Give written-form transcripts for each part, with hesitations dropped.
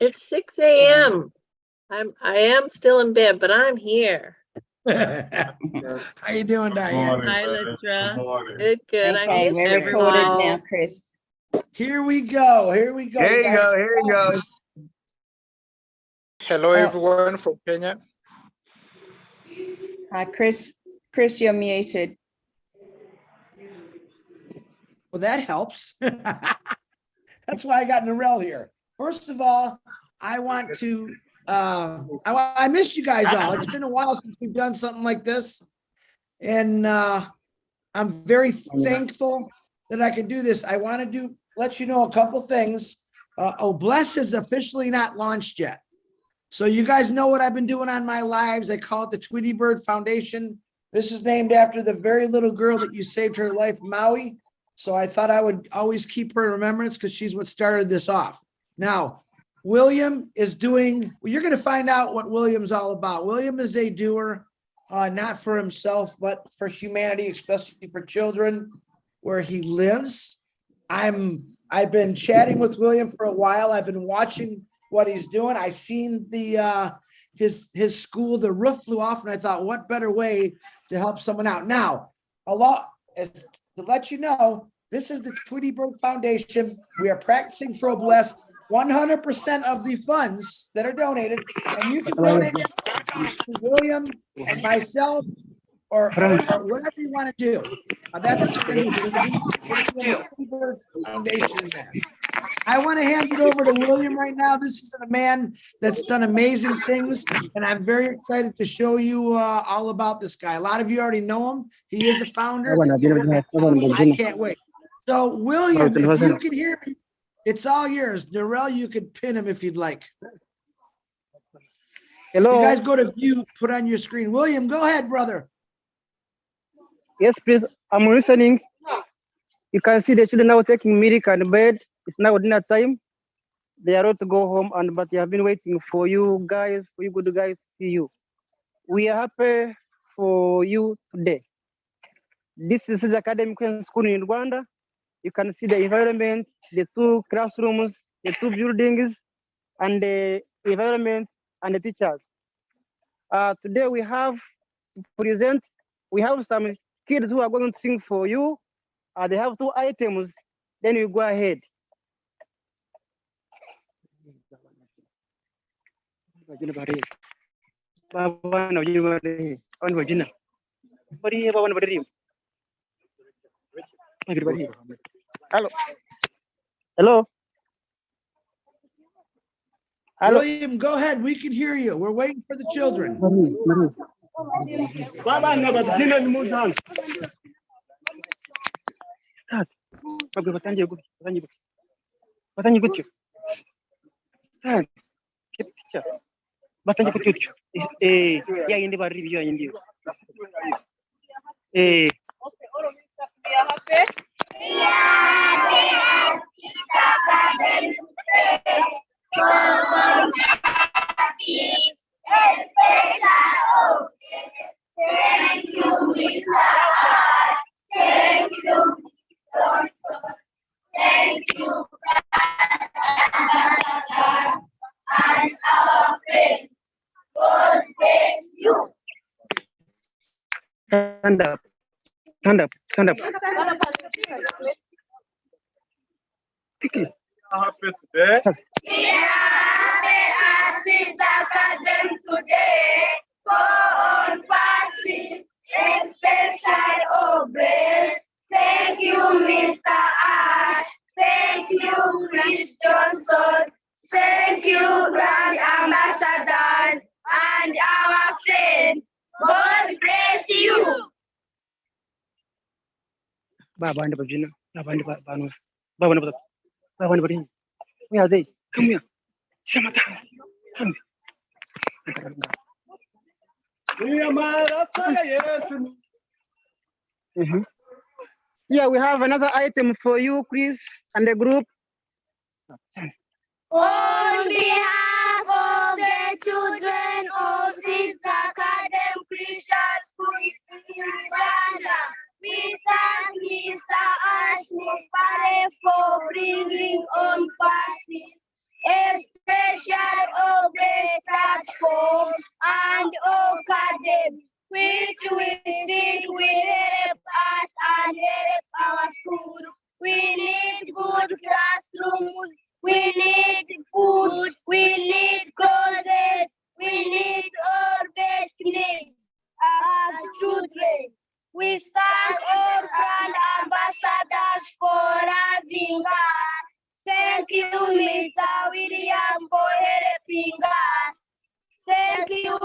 It's 6 a.m. I am still in bed, but I'm here. How you doing, Diane? Hi, Lystra. Good. I Okay, miss we're you recorded all. now, Chris. Here we go. Here we go. Here you guys. go. Here you go. Hello, everyone from Kenya. Hi, Chris. Chris, you're muted. Well, that helps. That's why I got Narelle here. First of all, I want to, I missed you guys all. It's been a while since we've done something like this. And I'm very thankful that I can do this. I want to let you know a couple things. Bless is officially not launched yet. So you guys know what I've been doing on my lives. I call it the Tweety Bird Foundation. This is named after the very little girl that you saved her life, Maui. So I thought I would always keep her in remembrance because she's what started this off. Now, William is doing, well, you're going to find out what William's all about. William is a doer, not for himself, but for humanity, especially for children where he lives. I've been chatting with William for a while. I've been watching what he's doing. I seen the his school, the roof blew off, and I thought, what better way to help someone out? Now, to let you know, this is the Tweety Bird Foundation. We are practicing for Bless. 100% of the funds that are donated, and you can donate to William and myself or whatever you want to do. That's what you're going to do. Tweety Bird Foundation in there. I want to hand it over to William right now. This is a man that's done amazing things, and I'm very excited to show you all about this guy. A lot of you already know him. He is a founder. I can't wait. So, William, if you can hear me, it's all yours. Narelle, you could pin him if you'd like. Hello. You guys go to view, put on your screen. William, go ahead, brother. Yes, please. I'm listening. You can see the children now taking milk and bed. It's now dinner time. They are about to go home, but they have been waiting for you guys, for you good guys, see you. We are happy for you today. This is the academic school in Rwanda. You can see the environment, the 2 classrooms, the 2 buildings, and the environment and the teachers. Today we have some kids who are going to sing for you. They have 2 items. Then you go ahead. Hello. Hello. Hello. William, go ahead. We can hear you. We're waiting for the children. Stand up. Stand up. Stand up. Quickly. Today, go on passing, special obras. Thank you, Mr. Ash. Thank you, Chris Johnson. Thank you, Grand Ambassador, and our friend. God bless you. Baba and Babina. Baba and Banu. Baba and Baba. Baba and Babina. Where are they? Come here. Come. Yeah, we have another item for you, Chris, and the group. On behalf of the children of Six Academy Christian School in Uganda, we thank Mr. Ash Mupare for bringing on passing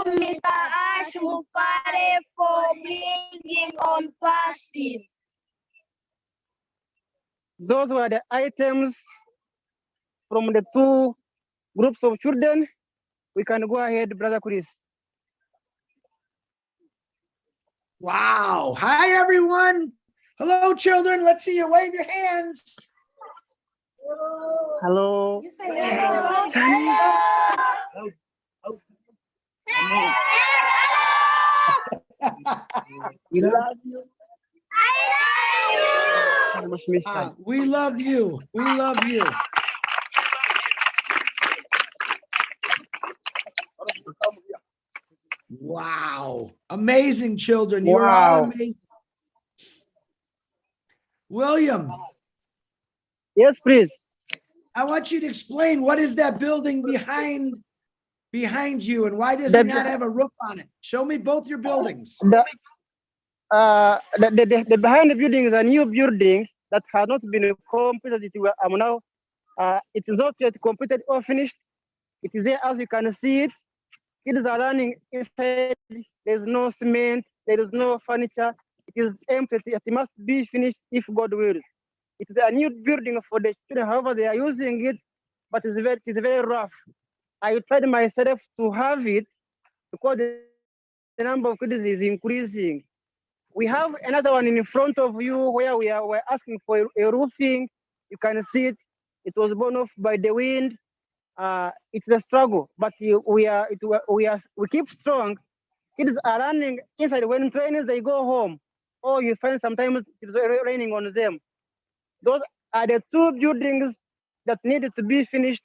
Mr. Ash Mupare for bringing on passing. Those were the items from the two groups of children. We can go ahead, Brother Chris. Wow. Hi, everyone. Hello, children. Let's see you wave your hands. Hello. We love you. We love you. We love you. Wow. Amazing children. You're all Wow. amazing. William, Yes, please. I want you to explain what is that building behind you and why does The- it not have a roof on it? Show me both your buildings. The behind the building is a new building that has not been completed. It is not yet completed or finished. It is there as you can see it. Kids are running inside. There's no cement. There is no furniture. It is empty. It must be finished if God wills. It is a new building for the children. However, they are using it, but it is very rough. I tried myself to have it because the number of kids is increasing. We have another one in front of you where we're asking for a roofing. You can see it. It was blown off by the wind. It's a struggle, but we keep strong. Kids are running inside. When it rains, they go home. Or you find sometimes it's raining on them. Those are the two buildings that needed to be finished,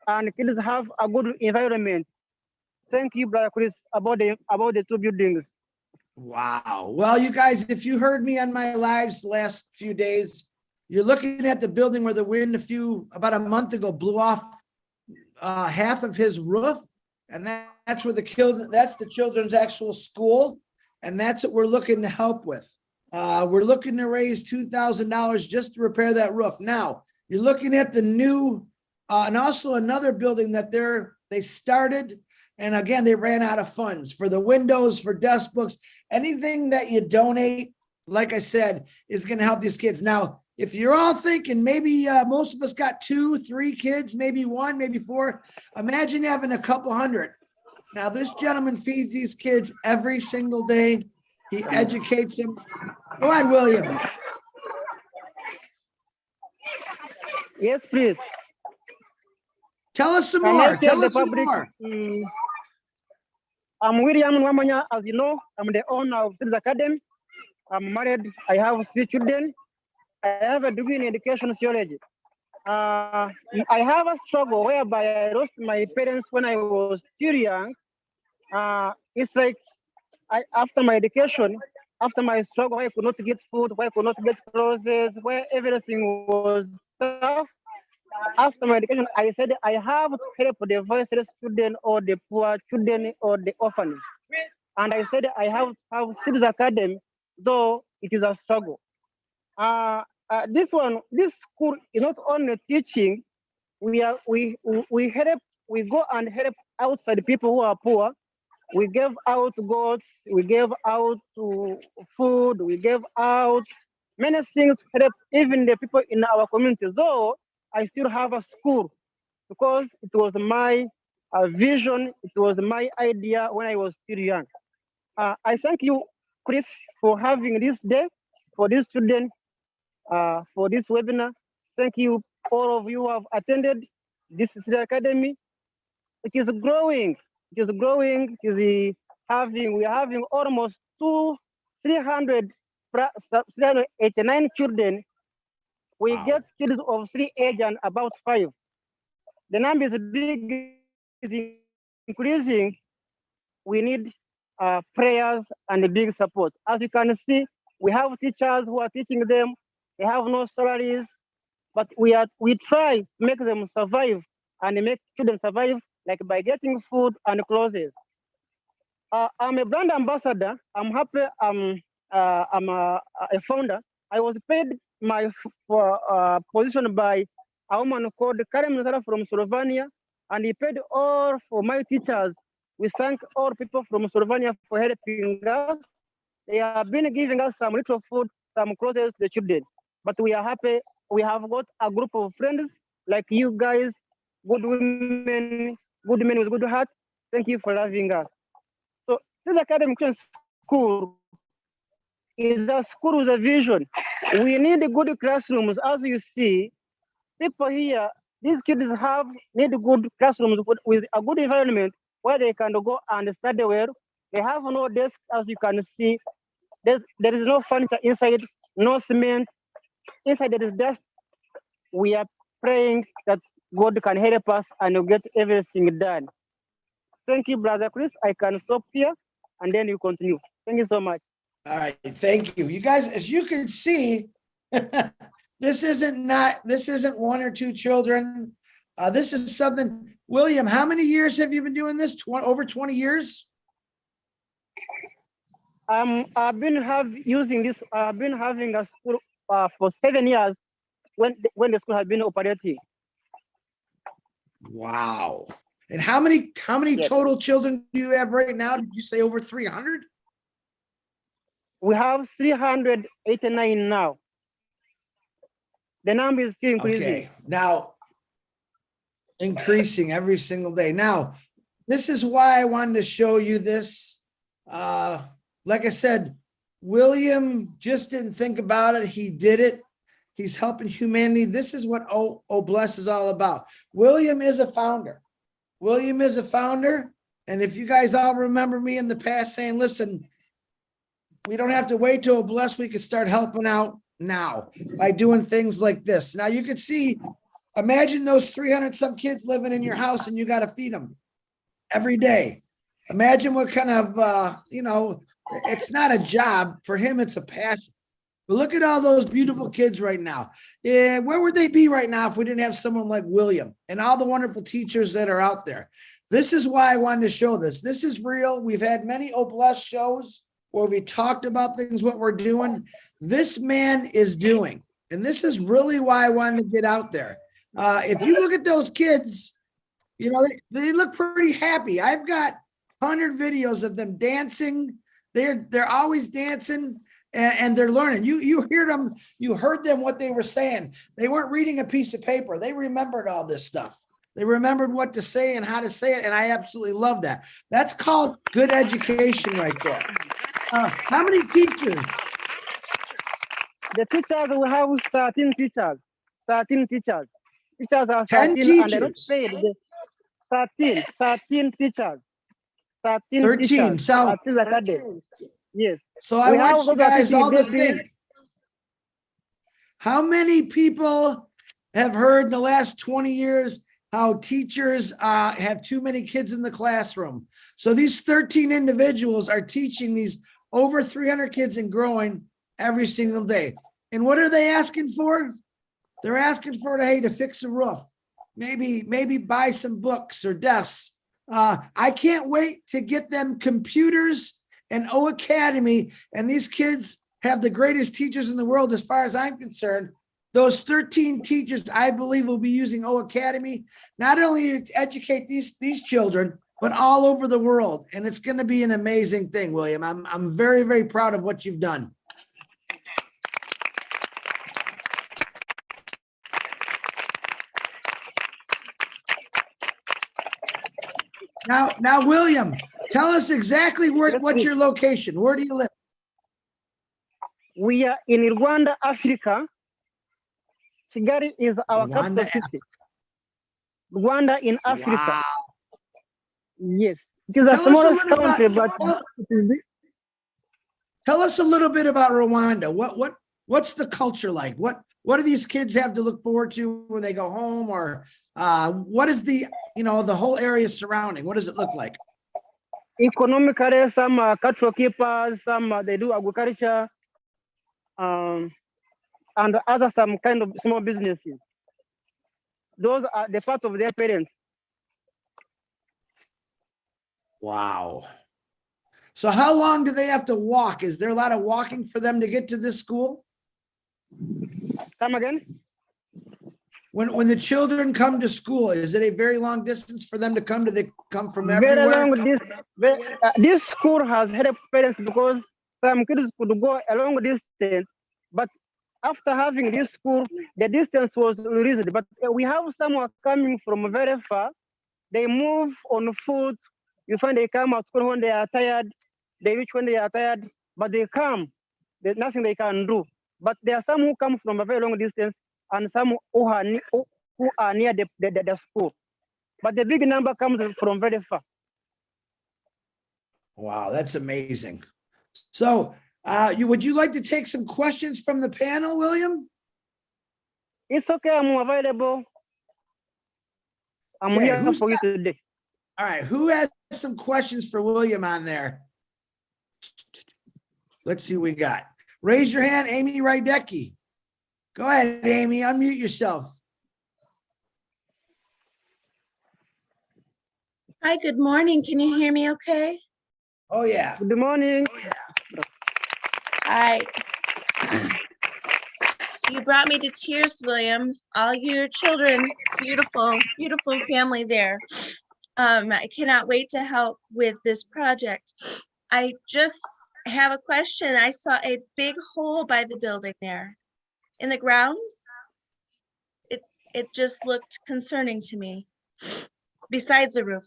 and kids have a good environment. Thank you, Brother Chris, about the two buildings. Wow. Well, you guys, if you heard me on my lives the last few days, you're looking at the building where the wind about a month ago blew off half of his roof. And that's where that's the children's actual school. And that's what we're looking to help with. We're looking to raise $2,000 just to repair that roof. Now, you're looking at the new, and also another building that they started. And again, they ran out of funds for the windows, for desk books, anything that you donate, like I said, is going to help these kids. Now, if you're all thinking maybe most of us got 2, 3 kids, maybe 1, maybe 4, imagine having a couple hundred. Now, this gentleman feeds these kids every single day. He educates them. Go on, William. Yes, please. Tell us some Can more. I tell Tell the us some public? more. I'm William Nwamanya, as you know. I'm the owner of Cities Academy. I'm married. I have 3 children. I have a degree in education theology. I have a struggle whereby I lost my parents when I was still young. It's like after my education, after my struggle, where I could not get food, where I could not get clothes, where everything was tough. After my education, I said I have to help the voiceless children or the poor children or the orphans. And I said I have to have Cities Academy, though it is a struggle. This school is not only teaching. We help. We go and help outside people who are poor. We give out goats. We give out food. We give out many things to help even the people in our community. Though I still have a school because it was my vision. It was my idea when I was still young. I thank you, Chris, for having this day for these students, for this webinar. Thank you, all of you who have attended this City Academy. It is growing. It is growing. We are having almost 389 children. We Wow. get kids of 3 age and about 5. The number is big, is increasing. We need prayers and big support. As you can see, we have teachers who are teaching them. They have no salaries, but we try to make them survive and make children survive, like by getting food and clothes. I'm a brand ambassador. I'm happy. I'm a founder. I was paid my position by a woman called Karen Mizara from Slovenia, and he paid all for my teachers We thank all people from Slovenia for helping us. They have been giving us some little food, some clothes to the children. But we are happy. We have got a group of friends like you guys, good women, good men with good heart. Thank you for loving us. So this academic school is a school with a vision. We need good classrooms. As you see, people here, these kids need good classrooms with a good environment where they can go and study well. They have no desk, as you can see. There is no furniture inside, no cement. Inside there is dust. We are praying that God can help us and get everything done. Thank you, Brother Chris. I can stop here and then you continue. Thank you so much. All right, thank you. You guys, as you can see, this isn't one or two children. This is something. William, how many years have you been doing this? Over 20 years? I've been using this. I've been having a school for 7 years when the school has been operating. Wow. And how many Yes. total children do you have right now? Did you say over 300? We have 389 now. The number is still increasing. Okay, now increasing every single day. Now, this is why I wanted to show you this. Like I said, William just didn't think about it. He did it. He's helping humanity. This is what Bless is all about. William is a founder. William is a founder. And if you guys all remember me in the past saying, listen, we don't have to wait till Bless. We could start helping out now by doing things like this. Now you can see, imagine those 300 some kids living in your house and you got to feed them every day. Imagine what kind of, it's not a job for him. It's a passion. But look at all those beautiful kids right now. Yeah, where would they be right now if we didn't have someone like William and all the wonderful teachers that are out there? This is why I wanted to show this. This is real. We've had many Bless shows where we talked about things, what we're doing. This man is doing. And this is really why I wanted to get out there. If you look at those kids, they look pretty happy. I've got 100 videos of them dancing. They're always dancing and they're learning. You heard them what they were saying. They weren't reading a piece of paper. They remembered all this stuff. They remembered what to say and how to say it. And I absolutely love that. That's called good education right there. How many teachers? The teachers, we have 13 teachers. 13 teachers. Teachers are 10 13 and they're not teachers. paid. 13 teachers. 13 13. teachers. So, 13 academy. Yes. so I We have want you those guys all to activities. think. How many people have heard in the last 20 years how teachers have too many kids in the classroom? So these 13 individuals are teaching these over 300 kids and growing every single day. And what are they asking for? They're asking for, hey, to fix a roof, maybe buy some books or desks. I can't wait to get them computers and O Academy. And these kids have the greatest teachers in the world, as far as I'm concerned. Those 13 teachers, I believe, will be using O Academy, not only to educate these children, but all over the world. And it's going to be an amazing thing, William. I'm very, very proud of what you've done. Now, William, tell us exactly what's your location. Where do you live? We are in Rwanda, Africa. Kigali is our Rwanda, capital city. Rwanda in Africa. Wow. Yes. It is a Tell us a smallest little country, about- but it is big. Tell us a little bit about Rwanda. What's the culture like? What do these kids have to look forward to when they go home? Or what is the whole area surrounding? What does it look like? Economically, some are cattle keepers, some they do agriculture, and other some kind of small businesses. Those are the part of their parents. Wow. So how long do they have to walk? Is there a lot of walking for them to get to this school? Come again? When the children come to school, is it a very long distance for them to come? Do they come from Very everywhere? long this school has helped parents because some kids could go a long distance, but after having this school, the distance was reduced. But we have someone coming from very far. They move on foot. You find they come at school when they are tired. They reach when they are tired, but they come. There's nothing they can do. But there are some who come from a very long distance and some who are near the school. But the big number comes from very far. Wow, that's amazing. So, would you like to take some questions from the panel, William? It's okay, I'm available. I'm Okay, here who's for you got- today. All right, who has some questions for William on there? Let's see what we got. Raise your hand, Amy Rydecki. Go ahead, Amy, unmute yourself. Hi, good morning. Can you hear me okay? Oh, yeah. Good morning. Hi. You brought me to tears, William. All your children, beautiful, beautiful family there. I cannot wait to help with this project. I just have a question. I saw a big hole by the building there in the ground. It just looked concerning to me, besides the roof.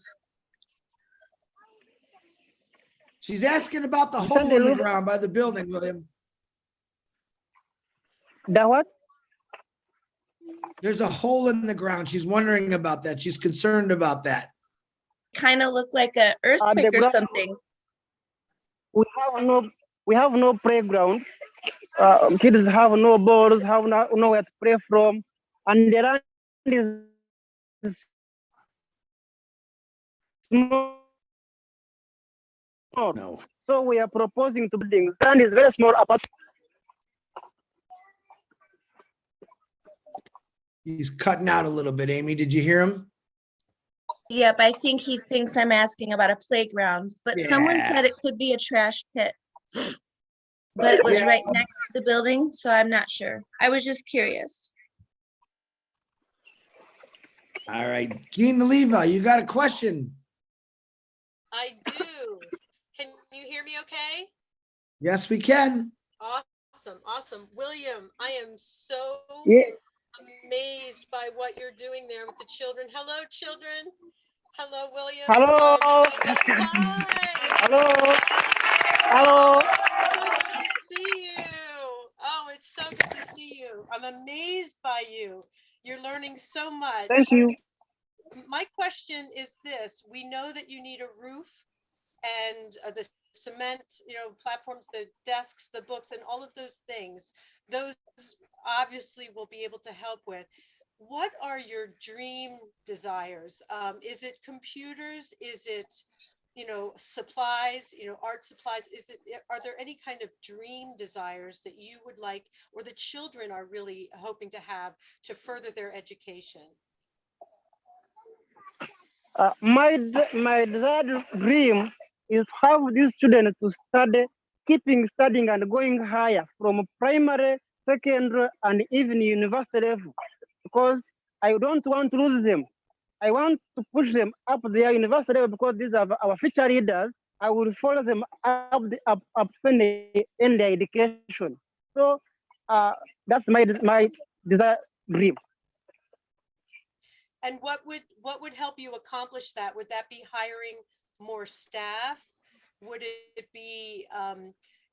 She's asking about the You hole said the in the roof- ground by the building, William. The what? There's a hole in the ground. She's wondering about that. She's concerned about that. Kind of looked like a earthquake or ground- something. We have no playground. Kids have no balls, have nowhere to play from, and the land is small. No. So we are proposing to building. Land is very small apart. He's cutting out a little bit, Amy. Did you hear him? Yep, I think he thinks I'm asking about a playground, but someone Yeah. said it could be a trash pit. But it was Yeah. right next to the building, so I'm not sure. I was just curious. All right. Gene Leva, you got a question? I do. Can you hear me okay? Yes, we can. Awesome, awesome. William, I am so Yeah. amazed by what you're doing there with the children. Hello, children. Hello, William. Hello. Hi. Hello. Hello. So good to see you. Oh, it's so good to see you. I'm amazed by you. You're learning so much. Thank you. My question is this. We know that you need a roof and the cement, platforms, the desks, the books, and all of those things. Those obviously will be able to help with. What are your dream desires? Is it computers? Is it, supplies, art supplies? Are there any kind of dream desires that you would like, or the children are really hoping to have to further their education? My desired dream is have these children to study, keeping studying and going higher from primary, secondary, and even university level, because I don't want to lose them. I want to push them up their university level because these are our future leaders. I will follow them up in their education. So that's my desired dream. And what would help you accomplish that? Would that be hiring more staff? Would it be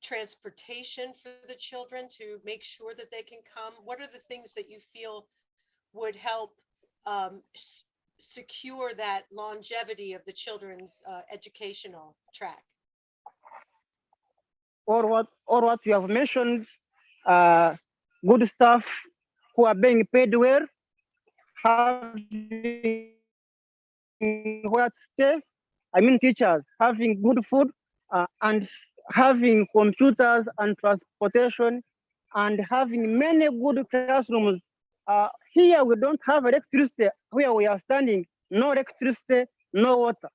transportation for the children to make sure that they can come? What are the things that you feel would help secure that longevity of the children's educational track? Or what you have mentioned, good staff who are being paid well, having where to stay. I mean, teachers having good food and having computers and transportation and having many good classrooms. Here we don't have electricity. Where we are standing, no electricity, no water.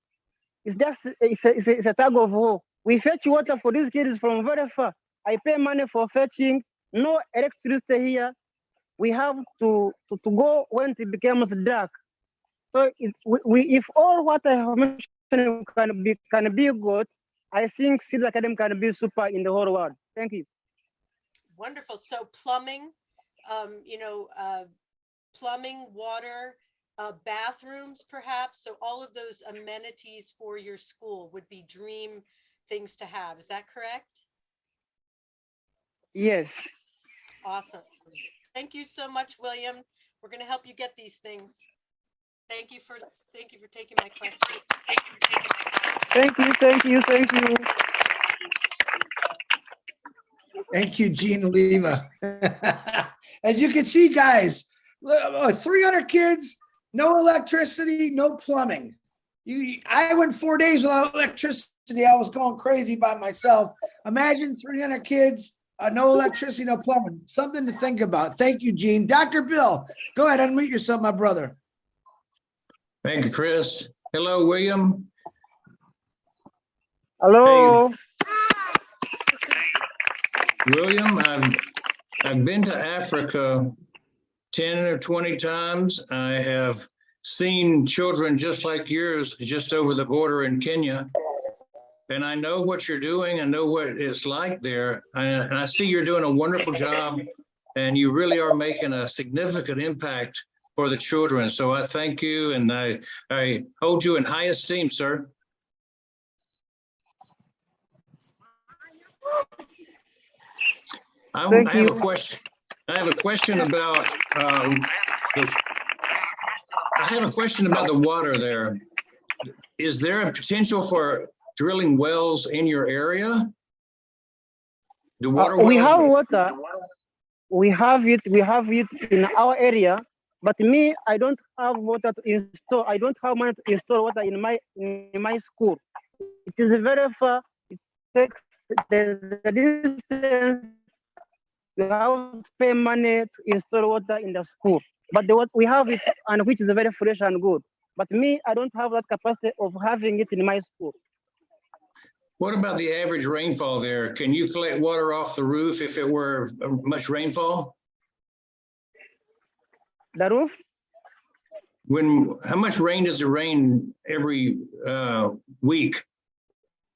It's a tug of war. We fetch water for these kids from very far. I pay money for fetching. No electricity here. we have to go when it becomes dark. So if all what I have mentioned can be good, I think Seeds Academy can be super in the whole world. Thank you. Wonderful. So plumbing, plumbing, water, bathrooms perhaps. So all of those amenities for your school would be dream things to have. Is that correct? Yes. Awesome. Thank you so much, William. We're going to help you get these things. Thank you for taking my question. Thank you. Thank you, Gene Oliva. As you can see, guys, 300 kids, no electricity, no plumbing. I went 4 days without electricity. I was going crazy by myself. Imagine 300 kids, no electricity, no plumbing. Something to think about. Thank you, Gene. Dr. Bill, go ahead, unmute yourself, my brother. Thank you, Chris. Hello, William. Hello. Hey, William, I've been to Africa 10 or 20 times. I have seen children just like yours just over the border in Kenya. And I know what you're doing. I know what it's like there. And I see you're doing a wonderful job, and you really are making a significant impact for the children. So I thank you, and I hold you in high esteem, sir. I have a question. I have a question about the water there. Is there a potential for drilling wells in your area? The water wells? We have water. We have it in our area. But me, I don't have water to install. I don't have money to install water in my school. It is very far. It takes the distance. You have to pay money to install water in the school. But what we have it, and which is very fresh and good. But me, I don't have that capacity of having it in my school. What about the average rainfall there? Can you collect water off the roof if it were much rainfall? The roof? How much rain does it rain every week?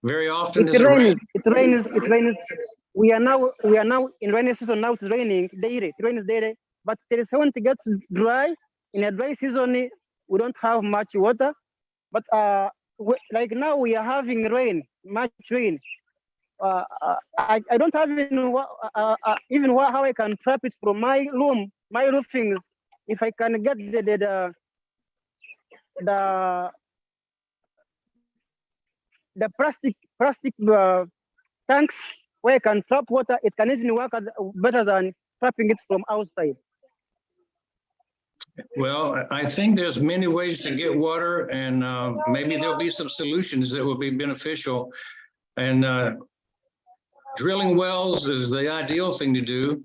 Very often. It rains. It rains. We are now in rainy season. Now it's raining daily. It rains daily. But when it gets dry, in a dry season, we don't have much water. But like now we are having rain, much rain. I don't have even how I can trap it from my room, my roofing. If I can get the plastic tanks where I can trap water, it can even work better than trapping it from outside. Well, I think there's many ways to get water, and maybe there'll be some solutions that will be beneficial. And drilling wells is the ideal thing to do.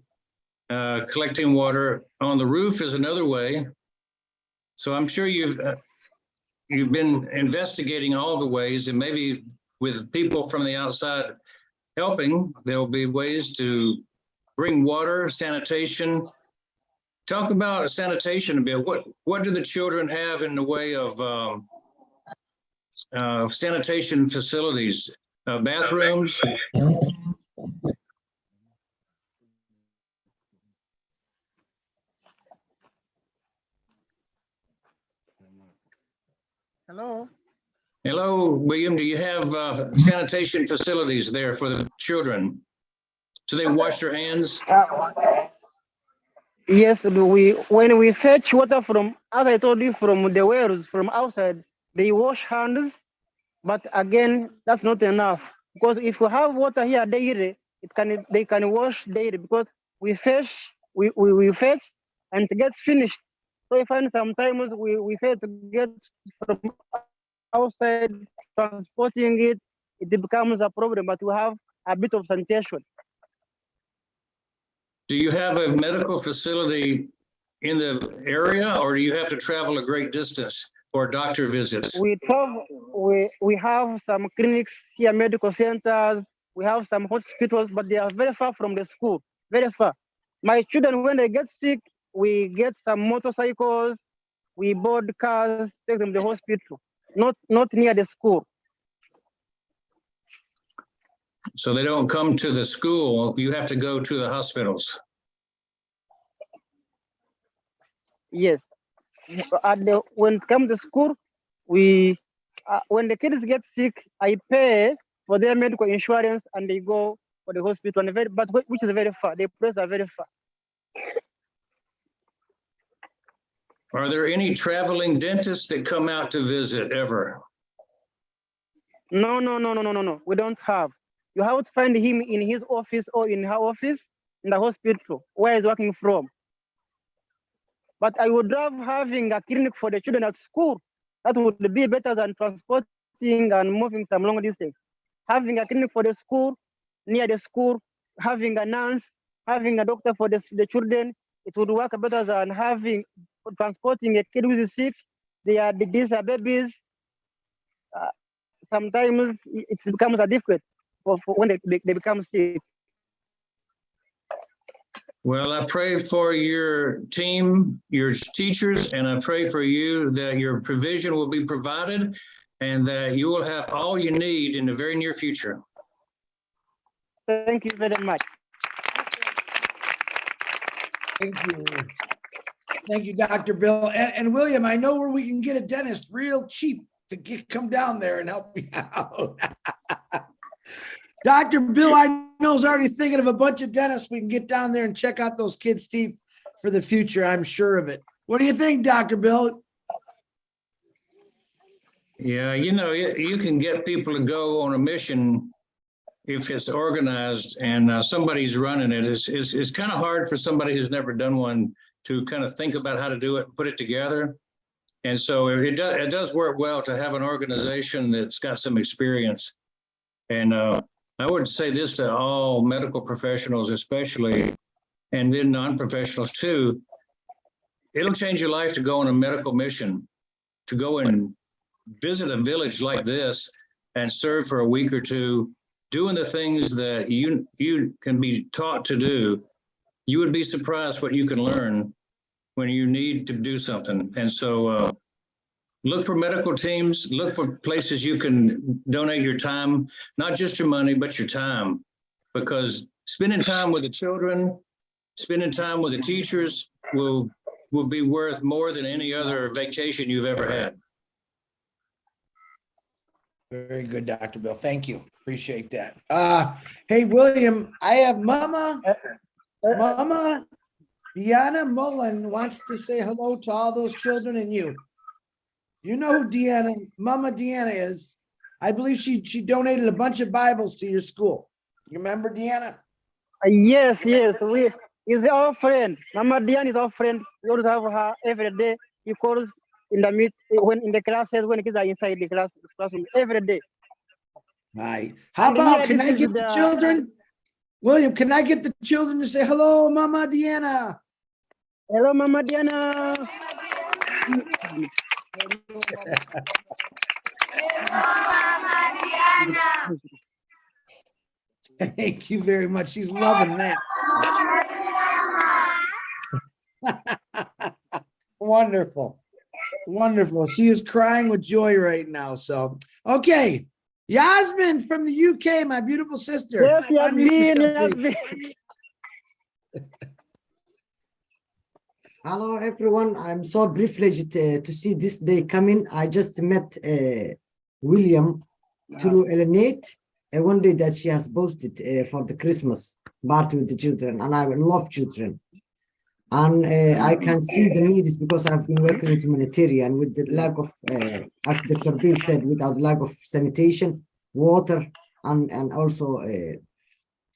Collecting water on the roof is another way. So I'm sure you've been investigating all the ways, and maybe with people from the outside helping, there will be ways to bring water, sanitation. Talk about sanitation a bit. What do the children have in the way of sanitation facilities, bathrooms? Hello. Hello, William. Do you have sanitation facilities there for the children? Do they wash their hands? Yes, when we fetch water from, as I told you, from the wells from outside, they wash hands. But again, that's not enough, because if you have water here daily, they can wash daily, because we fetch and to get finished. So I find sometimes we fail to get from outside, transporting it becomes a problem, but we have a bit of sanitation. Do you have a medical facility in the area, or do you have to travel a great distance for doctor visits? We have some clinics here, medical centers. We have some hospitals, but they are very far from the school, very far. My children, when they get sick, we get some motorcycles, we board cars, take them to the hospital, not near the school. So they don't come to the school, you have to go to the hospitals. Yes. When it comes to school, when the kids get sick, I pay for their medical insurance and they go for the hospital, but which is very far. The places are very far. Are there any traveling dentists that come out to visit ever? No. We don't have. You have to find him in his office or in her office in the hospital where he's working from. But I would love having a clinic for the children at school. That would be better than transporting and moving some long distance. Having a clinic for the school, near the school, having a nurse, having a doctor for the children, it would work better than transporting a kid who is sick. These are babies. Sometimes it becomes difficult for when they become sick. Well, I pray for your team, your teachers, and I pray for you that your provision will be provided and that you will have all you need in the very near future. Thank you very much. Thank you. Thank you, Dr. Bill. And William, I know where we can get a dentist real cheap to come down there and help you out. Dr. Bill, I know, is already thinking of a bunch of dentists we can get down there and check out those kids' teeth for the future. I'm sure of it. What do you think, Dr. Bill? Yeah, you know, you can get people to go on a mission if it's organized and somebody's running it. It's kind of hard for somebody who's never done one to kind of think about how to do it and put it together. And so it does work well to have an organization that's got some experience. And I would say this to all medical professionals, especially, and then non-professionals too. It'll change your life to go on a medical mission, to go and visit a village like this and serve for a week or two, doing the things that you can be taught to do. You would be surprised what you can learn when you need to do something. And so look for medical teams, look for places you can donate your time, not just your money, but your time, because spending time with the children, spending time with the teachers will be worth more than any other vacation you've ever had. Very good, Dr. Bill. Thank you. Appreciate that. Hey, William, I have Mama Deanna Mullen wants to say hello to all those children and you. You know who Mama Deanna is. I believe she donated a bunch of Bibles to your school. You remember Deanna? Yes. He's our friend. Mama Deanna is our friend. We always have her every day. He calls in the classes when kids are inside the classroom every day. Right. How about, can I get the children? William, can I get the children to say hello, Mama Deanna? Hello, Mama Deanna. Thank you very much. She's loving that. Wonderful. Wonderful. She is crying with joy right now. So, okay. Yasmin from the UK, my beautiful sister. Yes, Yasmin. Hello, everyone. I'm so privileged to see this day coming. I just met William through Elenate, one day that she has posted for the Christmas party with the children, and I love children. And I can see the need is because I've been working with humanitarian with the lack of, as Dr. Bill said, without lack of sanitation, water, and also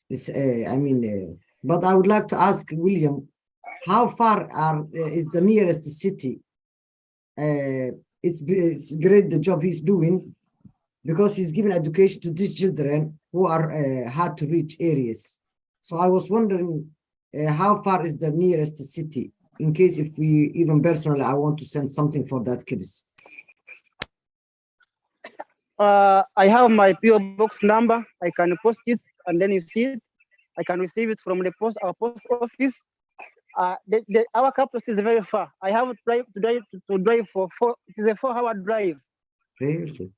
this. But I would like to ask William, how far is the nearest city? It's great the job he's doing because he's giving education to these children who are hard to reach areas. So I was wondering how far is the nearest city in case if we even personally I want to send something for that kids. I have my PO box number. I can post it and then you see it. I can receive it from the our post office. our campus is very far. I have to drive for it is a 4-hour drive. Really?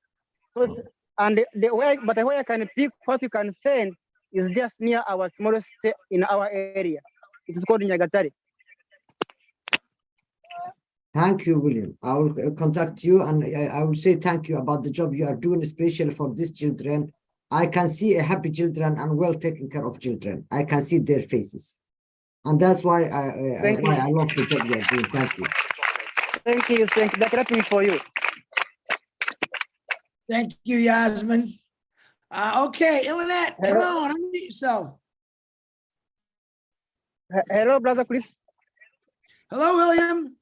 So, and the way, but the way I can pick what you can send is just near our smallest in our area. It is called Nyagatare. Thank you, William. I will contact you and I will say thank you about the job you are doing, especially for these children. I can see a happy children and well taken care of children. I can see their faces. And that's why I love the job you are doing. Thank you. Thank you. That's nothing for you. Thank you, Yasmin. Okay, Ilanette, come on, unmute yourself. Hello, brother Chris. Hello, William.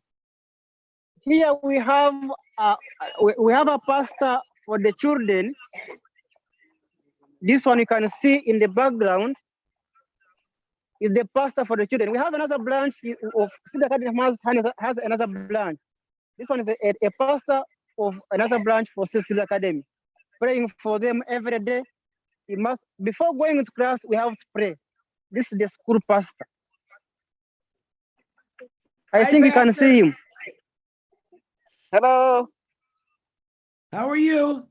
Here we have a pasta for the children. This one you can see in the background is the pasta for the children. We have another branch of Cedar Academy has another branch. This one is a pasta of another branch for Cedar Academy. Praying for them every day. Before going to class, we have to pray. This is the school pastor. I think you can see him. Hello. How are you?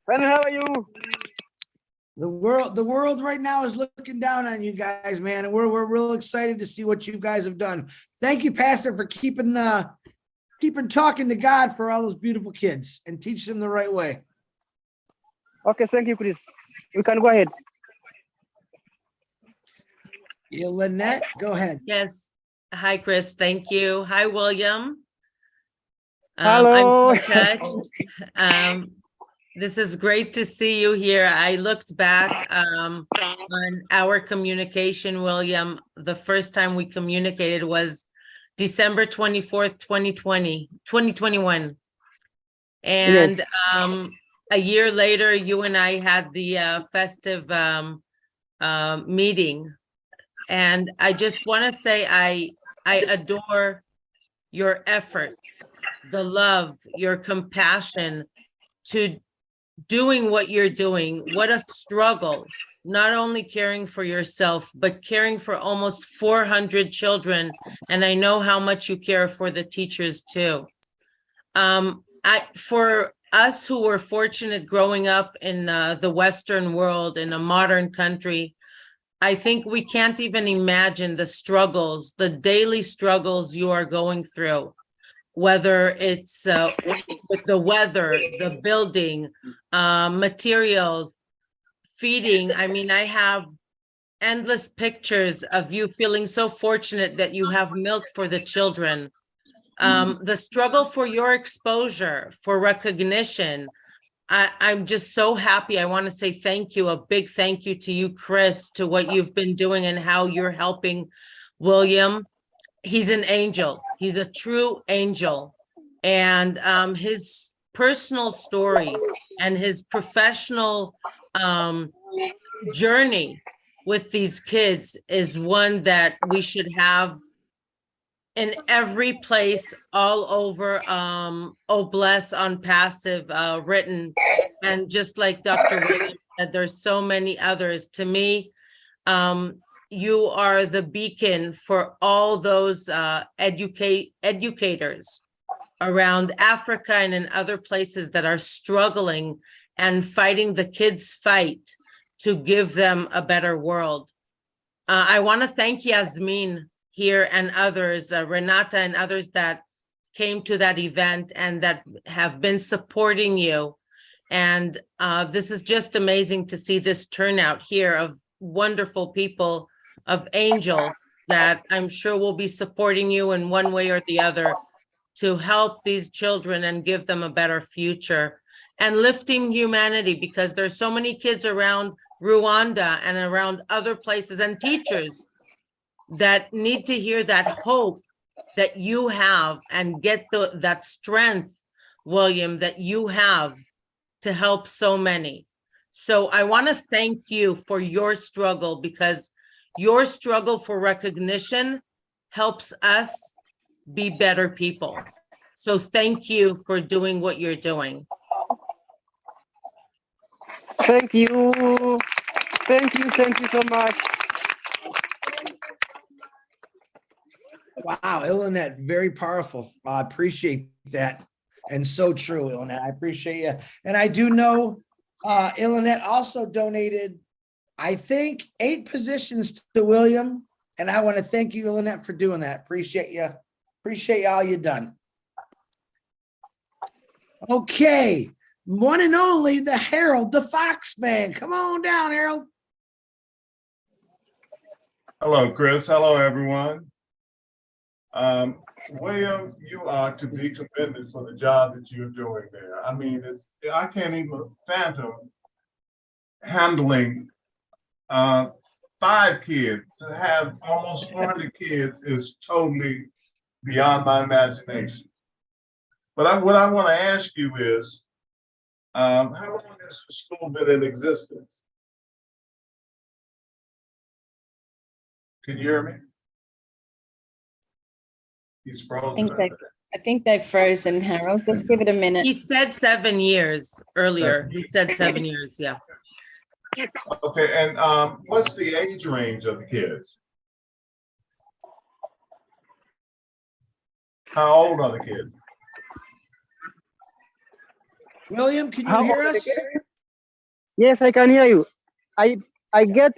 Friend, how are you? The world right now is looking down on you guys, man, and we're real excited to see what you guys have done. Thank you, Pastor, for keeping talking to God for all those beautiful kids and teach them the right way. Okay, thank you, Chris. You can go ahead. Yeah, Lynette, go ahead. Yes. Hi, Chris. Thank you. Hi, William. Hello. I'm so touched. This is great to see you here. I looked back on our communication, William. The first time we communicated was December 24th, 2021. And Yes. A year later, you and I had the festive meeting. And I just want to say I adore your efforts, the love, your compassion to doing what you're doing. What a struggle, not only caring for yourself, but caring for almost 400 children. And I know how much you care for the teachers too. For us who were fortunate growing up in the Western world, in a modern country, I think we can't even imagine the struggles, the daily struggles you are going through, whether it's with the weather, the building, materials, feeding. I mean, I have endless pictures of you feeling so fortunate that you have milk for the children. The struggle for your exposure, for recognition. I'm just so happy. I want to say thank you, a big thank you to you, Chris, to what you've been doing and how you're helping William. He's an angel. He's a true angel. And his personal story and his professional journey with these kids is one that we should have in every place all over Obless on Passive written. And just like Dr. Williams said, there's so many others. To me, you are the beacon for all those educators around Africa and in other places that are struggling and fighting the kids' fight to give them a better world. I want to thank Yasmin here and others, Renata and others that came to that event and that have been supporting you. And this is just amazing to see this turnout here of wonderful people, of angels that I'm sure will be supporting you in one way or the other to help these children and give them a better future and lifting humanity, because there's so many kids around Rwanda and around other places and teachers that need to hear that hope that you have and get that strength, William, that you have to help so many. So I want to thank you for your struggle, because your struggle for recognition helps us be better people. So thank you for doing what you're doing. Thank you. Thank you so much. Wow, Ilanette, very powerful. I appreciate that. And so true, Ilanette. I appreciate you. And I do know Ilanette also donated, I think, 8 positions to William. And I want to thank you, Ilanette, for doing that. Appreciate you. Appreciate all you done. Okay, one and only the Harold, the Fox Man. Come on down, Harold. Hello, Chris. Hello, everyone. William, you are to be commended for the job that you're doing there. I mean, I can't even fathom handling 5 kids. To have almost 400 kids is totally beyond my imagination. But what I want to ask you is, how long has the school been in existence? Can you hear me? He's frozen. I think they've frozen, Harold. Just give it a minute. He said 7 years earlier. He said 7 years, yeah. Okay, and what's the age range of the kids? How old are the kids? William, can you hear us? Yes, I can hear you. I get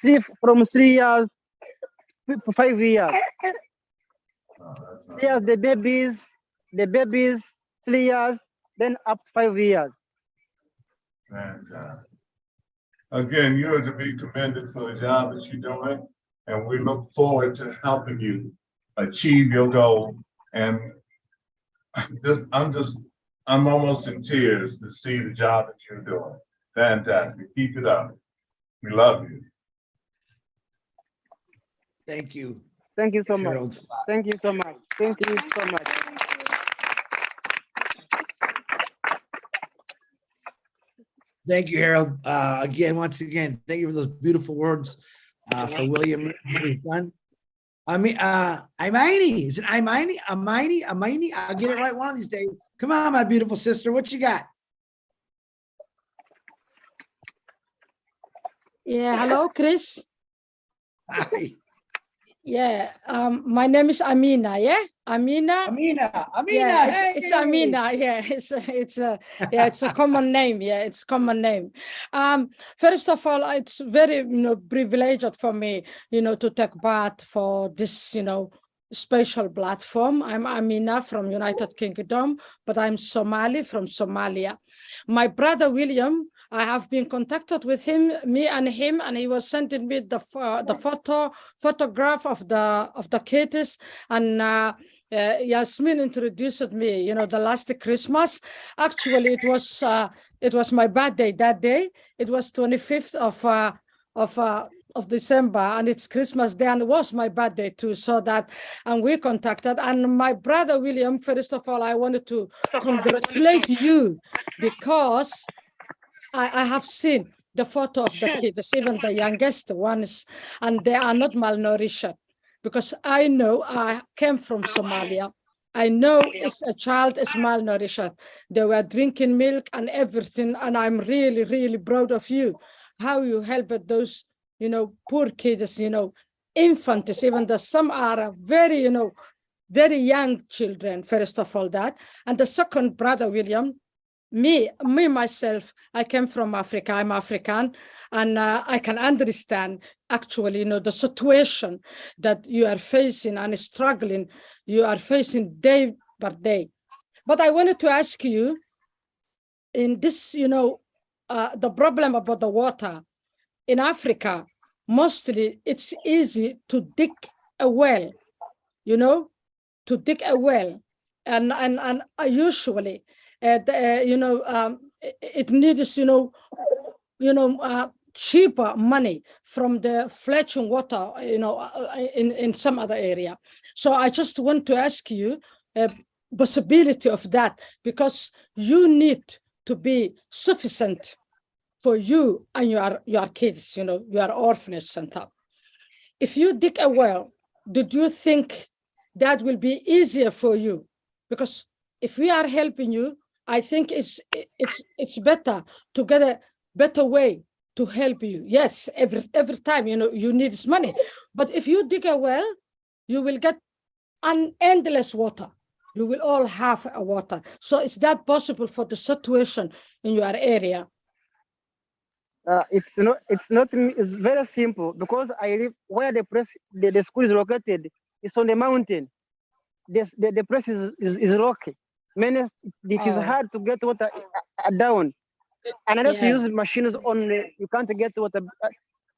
sleep from 3 years to 5 years. Yes, the babies 3 years, then up to 5 years. Fantastic. Again, you are to be commended for the job that you're doing, and we look forward to helping you achieve your goal. And I'm almost in tears to see the job that you're doing. Fantastic. Keep it up. We love you. Thank you. Thank you so much. Harold. Thank you so much. Thank you so much. Thank you, Harold. Once again, thank you for those beautiful words for William. He's done. I mean, Imani, is it Imani? Imani? I'll get it right one of these days. Come on, my beautiful sister. What you got? Yeah, hello, Chris. Hi. Yeah, my name is Amina. Yeah, Amina. Yeah, it's Amina. Yeah, it's a common name. Yeah, it's common name. First of all, it's very privileged for me, to take part for this, special platform. I'm Amina from United Kingdom, but I'm Somali from Somalia. My brother William, I have been contacted with him, and he was sending me the photograph of the kids, and Yasmin introduced me, the last Christmas. Actually, it was my birthday that day. It was 25th of December, and it's Christmas Day, and it was my birthday too. So that, and we contacted, and my brother William, first of all, I wanted to congratulate you because I have seen the photo of the kids, even the youngest ones, and they are not malnourished. Because I know I came from Somalia. I know if a child is malnourished, they were drinking milk and everything, and I'm really, really proud of you, how you helped those, poor kids, infants, even though some are very, very young children, first of all that. And the second, brother William, me myself, I came from Africa. I'm African, and I can understand actually, the situation that you are facing and struggling. You are facing day by day. But I wanted to ask you, in this, the problem about the water in Africa, mostly it's easy to dig a well, to dig a well, and usually. It needs, cheaper money from the fetching water, in some other area. So I just want to ask you a possibility of that, because you need to be sufficient for you and your kids, your orphanage center. If you dig a well, did you think that will be easier for you? Because if we are helping you, I think it's better to get a better way to help you. Yes, every time, you need this money. But if you dig a well, you will get endless water. You will all have a water. So is that possible for the situation in your area? It's not, it's very simple because I live where the school is located. It's on the mountain. The place is rocky. It is hard to get water down. And unless you use machines only, you can't get water.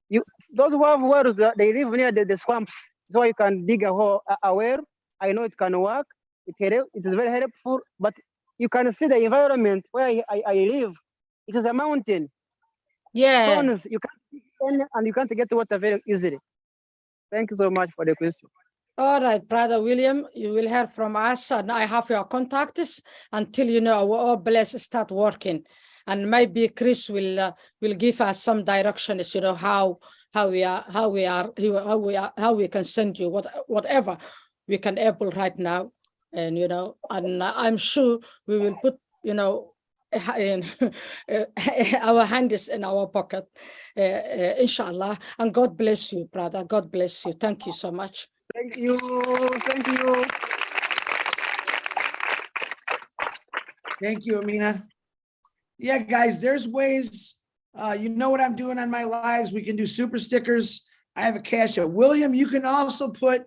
Those who have wells, they live near the swamps. So you can dig a well. I know it can work. It is very helpful, but you can see the environment where I live. It is a mountain. Yeah. Stones, you can't, and you can't get water very easily. Thank you so much for the question. All right, Brother William, you will hear from us, and I have your contacts until our place start working, and maybe Chris will give us some directions. How we can send you whatever we can able right now, and and I'm sure we will put in our hands in our pocket, inshallah. And God bless you, brother. God bless you. Thank you so much. Thank you. Thank you. Thank you, Amina. Yeah, guys, there's ways. You know what I'm doing on my lives. We can do super stickers. I have a cash app. William, you can also put,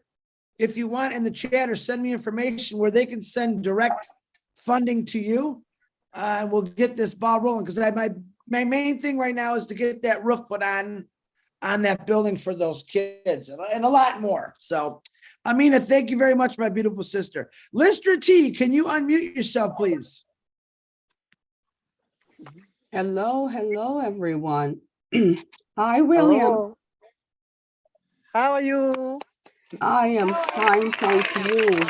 if you want, in the chat or send me information where they can send direct funding to you. And we'll get this ball rolling, because my main thing right now is to get that roof put on that building for those kids, and a lot more. So, Amina, thank you very much, my beautiful sister. Lister T, can you unmute yourself, please? Hello, everyone. Hi, William. Hello. How are you? I am fine, thank you.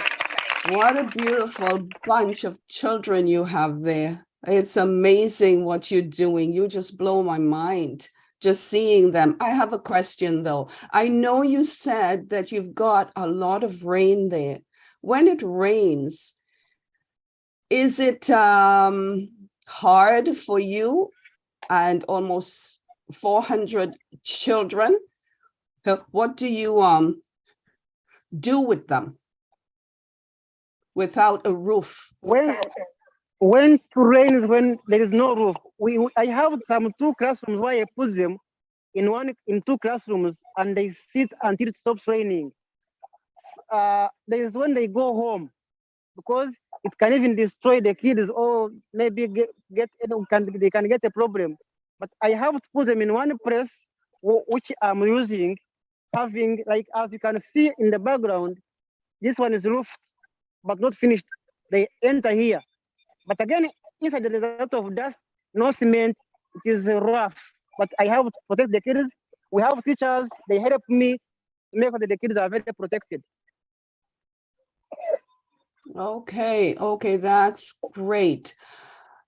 What a beautiful bunch of children you have there. It's amazing what you're doing. You just blow my mind just seeing them. I have a question though. I know you said that you've got a lot of rain there. When it rains, is it hard for you and almost 400 children? What do you do with them without a roof? When it rains, when there is no roof, I have some 2 classrooms where I put them in 2 classrooms, and they sit until it stops raining. There is when they go home, because it can even destroy the kids, or maybe they can get a problem. But I have to put them in one place, which I'm using, having, like, as you can see in the background, this one is roofed but not finished. They enter here, but again, inside there is a lot of dust, no cement. It is rough, but I have to protect the kids. We have teachers, they help me to make sure that the kids are very protected. Okay, that's great.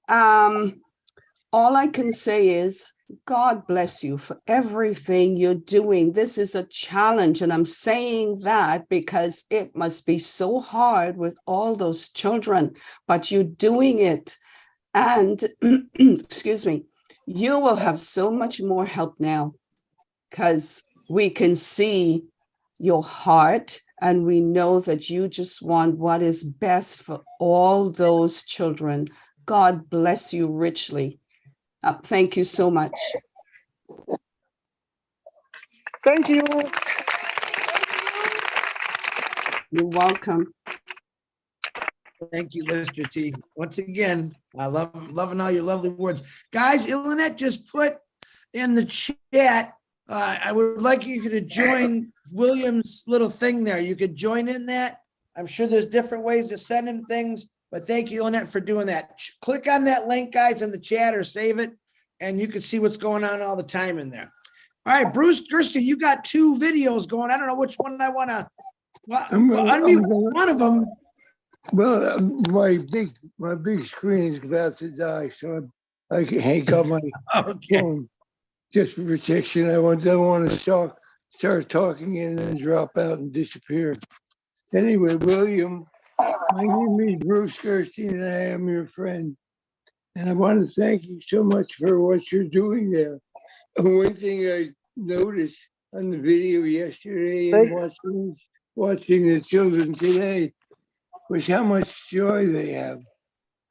All I can say is God bless you for everything you're doing. This is a challenge, and I'm saying that because it must be so hard with all those children, but you're doing it. And excuse me, you will have so much more help now, because we can see your heart, and we know that you just want what is best for all those children. God bless you richly. Thank you so much. Thank you. You're welcome. Thank you, Lister T. Once again, I loving all your lovely words. Guys, Ilanette just put in the chat, I would like you to join William's little thing there. You could join in that. I'm sure there's different ways to send him things, but thank you, Ilanette, for doing that. Click on that link, guys, in the chat, or save it, and you can see what's going on all the time in there. All right, Bruce Gersten, you got 2 videos going. I don't know which one I want to unmute one of them. Well, my big screen is about to die, so I can hang up my phone just for protection. I don't want to start talking and then drop out and disappear. Anyway, William, my name is Bruce Gersten, and I am your friend. And I want to thank you so much for what you're doing there. One thing I noticed on the video yesterday and watching watching the children today was how much joy they have,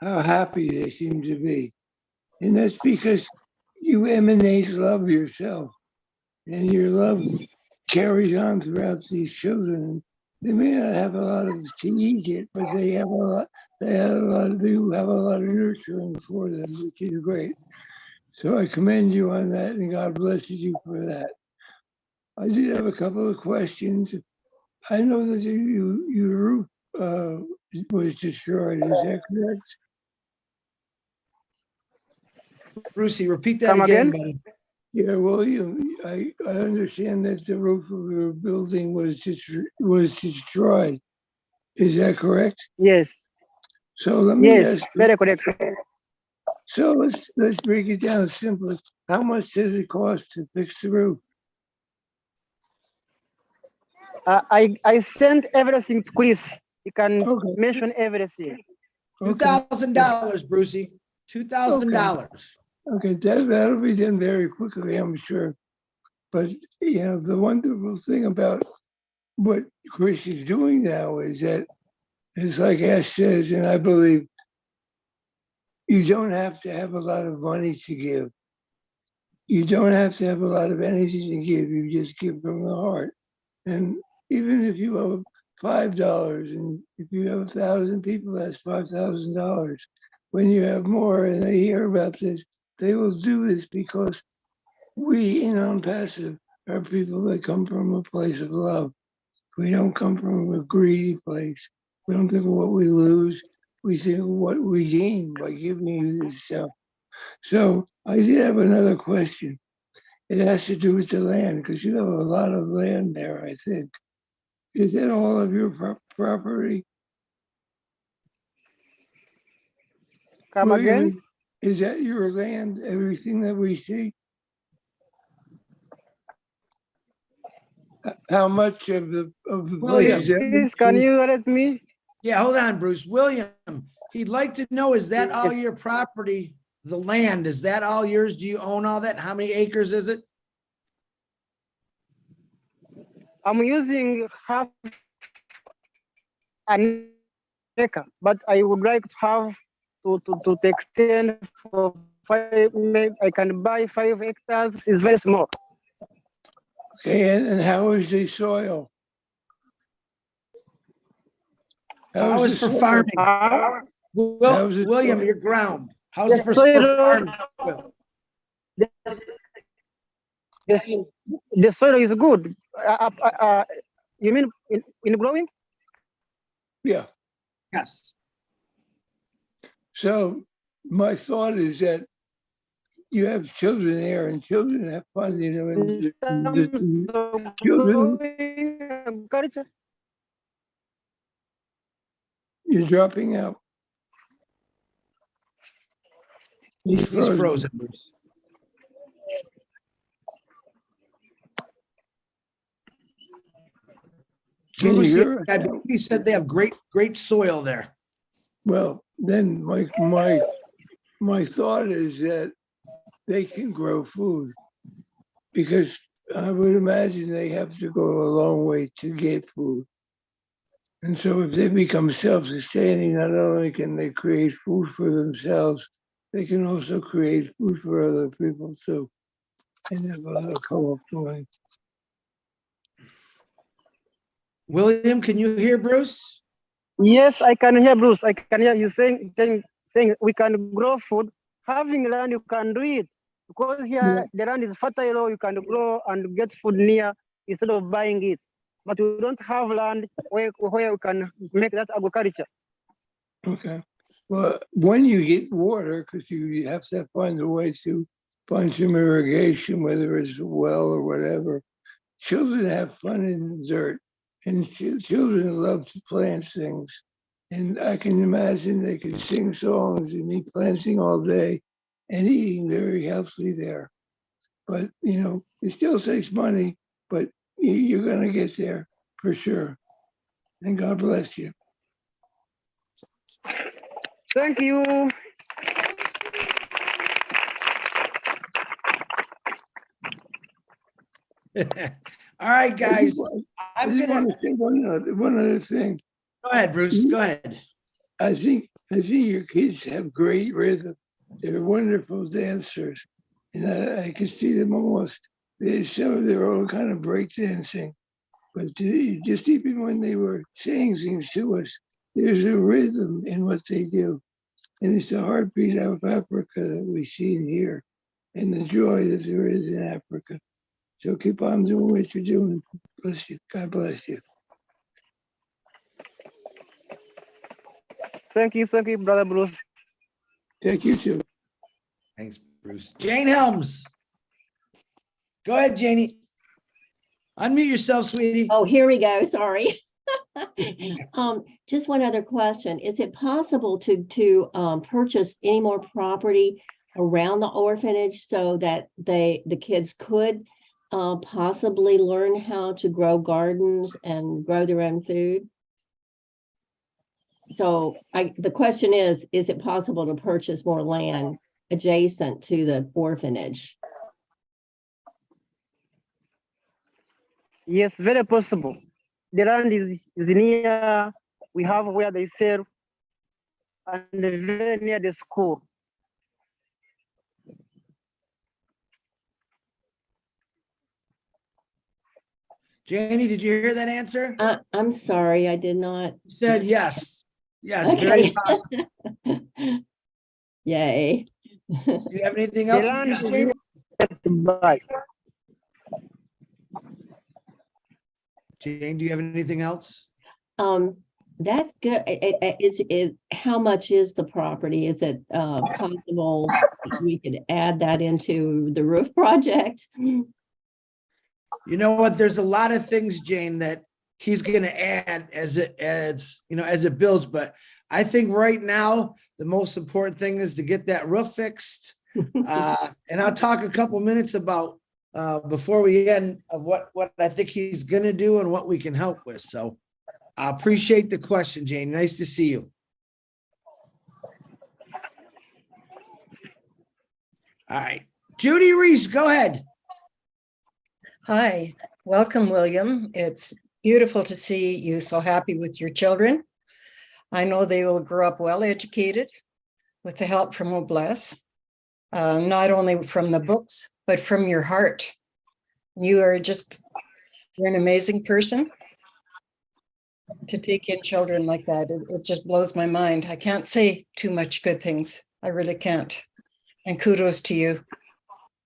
how happy they seem to be. And that's because you emanate love yourself, and your love carries on throughout these children. They may not have a lot of to eat yet, but they have a lot. They have a lot of nurturing for them, which is great. So I commend you on that, and God blesses you for that. I did have a couple of questions. I know that your roof was destroyed. Is that correct? Brucey, repeat that Come again, again? buddy. Yeah, well, I understand that the roof of your building was destroyed. Is that correct? Yes. So let me Yes, ask. very correct. So let's break it down simply. How much does it cost to fix the roof? I sent everything to Chris. You can mention everything. $2,000, Brucey. $2,000. Okay, that'll be done very quickly, I'm sure. But you know, the wonderful thing about what Chris is doing now is that it's like Ash says, and I believe you don't have to have a lot of money to give. You don't have to have a lot of anything to give. You just give from the heart. And even if you have $5, and if you have 1,000 people, that's $5,000. When you have more and they hear about this, they will do this because we in Unpassive are people that come from a place of love. We don't come from a greedy place. We don't think of what we lose. We think of what we gain by giving you this stuff. So I did have another question. It has to do with the land, because you have a lot of land there, I think. Is that all of your property? Come again? Is that your land, everything that we see? How much of the William, place? Can you let me? Yeah, hold on, Bruce. William, he'd like to know, is that all your property, the land, is that all yours? Do you own all that? How many acres is it? I'm using half an acre, but I would like to have to extend for 5. Maybe I can buy 5 hectares. It's very small. Okay, and how is the soil? How is for farming? William, your ground. How's it for farming? The soil is good. You mean in growing? Yeah. Yes. So my thought is that you have children there, and children have fun, you know, and the children. You're dropping out. He's frozen, Bruce. Can you hear us? I believe he said they have great soil there. Well, then my thought is that they can grow food, because I would imagine they have to go a long way to get food. And so if they become self-sustaining, not only can they create food for themselves, they can also create food for other people too. And have a co-op going. William, can you hear Bruce? Yes, I can hear Bruce. I can hear you saying we can grow food. Having land, you can do it. Because here the land is fertile, you can grow and get food near instead of buying it. But we don't have land where we can make that agriculture. Okay. Well, when you get water, because you have to find a way to find some irrigation, whether it's a well or whatever, children have fun in dirt, and children love to plant things. And I can imagine they can sing songs and eat planting all day and eating very healthily there. But, you know, it still takes money, but you're going to get there for sure. And God bless you. Thank you. All right, guys. I I'm just gonna want to say one other thing. go ahead, Bruce. Go ahead. I think your kids have great rhythm. They're wonderful dancers, and I can see them almost. They some of their own kind of break dancing, but just even when they were saying things to us, there's a rhythm in what they do, and it's the heartbeat of Africa that we see and hear, and the joy that there is in Africa. So keep on doing what you're doing. Bless you. God bless you. Thank you, Brother Bruce. Thank you too. Thanks, Bruce. Jane Helms. Go ahead, Janie. Unmute yourself, sweetie. Oh, here we go. Sorry. Just one other question. Is it possible to purchase any more property around the orphanage so that the kids could possibly learn how to grow gardens and grow their own food? So the question is it possible to purchase more land adjacent to the orphanage? Yes, very possible. The land is near, we have where they serve, and very near the school. Janie, did you hear that answer? I'm sorry, I did not. You said yes. Yes, Okay. very possible. Yay. Do you have anything else? The land Bruce, is Jane? near. Jane, do you have anything else? That's good. How much is the property? Is it possible we could add that into the roof project? You know what? There's a lot of things, Jane, that he's going to add as it builds. But I think right now the most important thing is to get that roof fixed. And I'll talk a couple minutes about before we end of what I think he's going to do and what we can help with. So I appreciate the question, Jane. Nice to see you. All right, Judy Reese, go ahead. Hi, welcome, William. It's beautiful to see you so happy with your children. I know they will grow up well educated with the help from Obless, not only from the books, but from your heart. You're an amazing person to take in children like that. It just blows my mind. I can't say too much good things. I really can't. And kudos to you.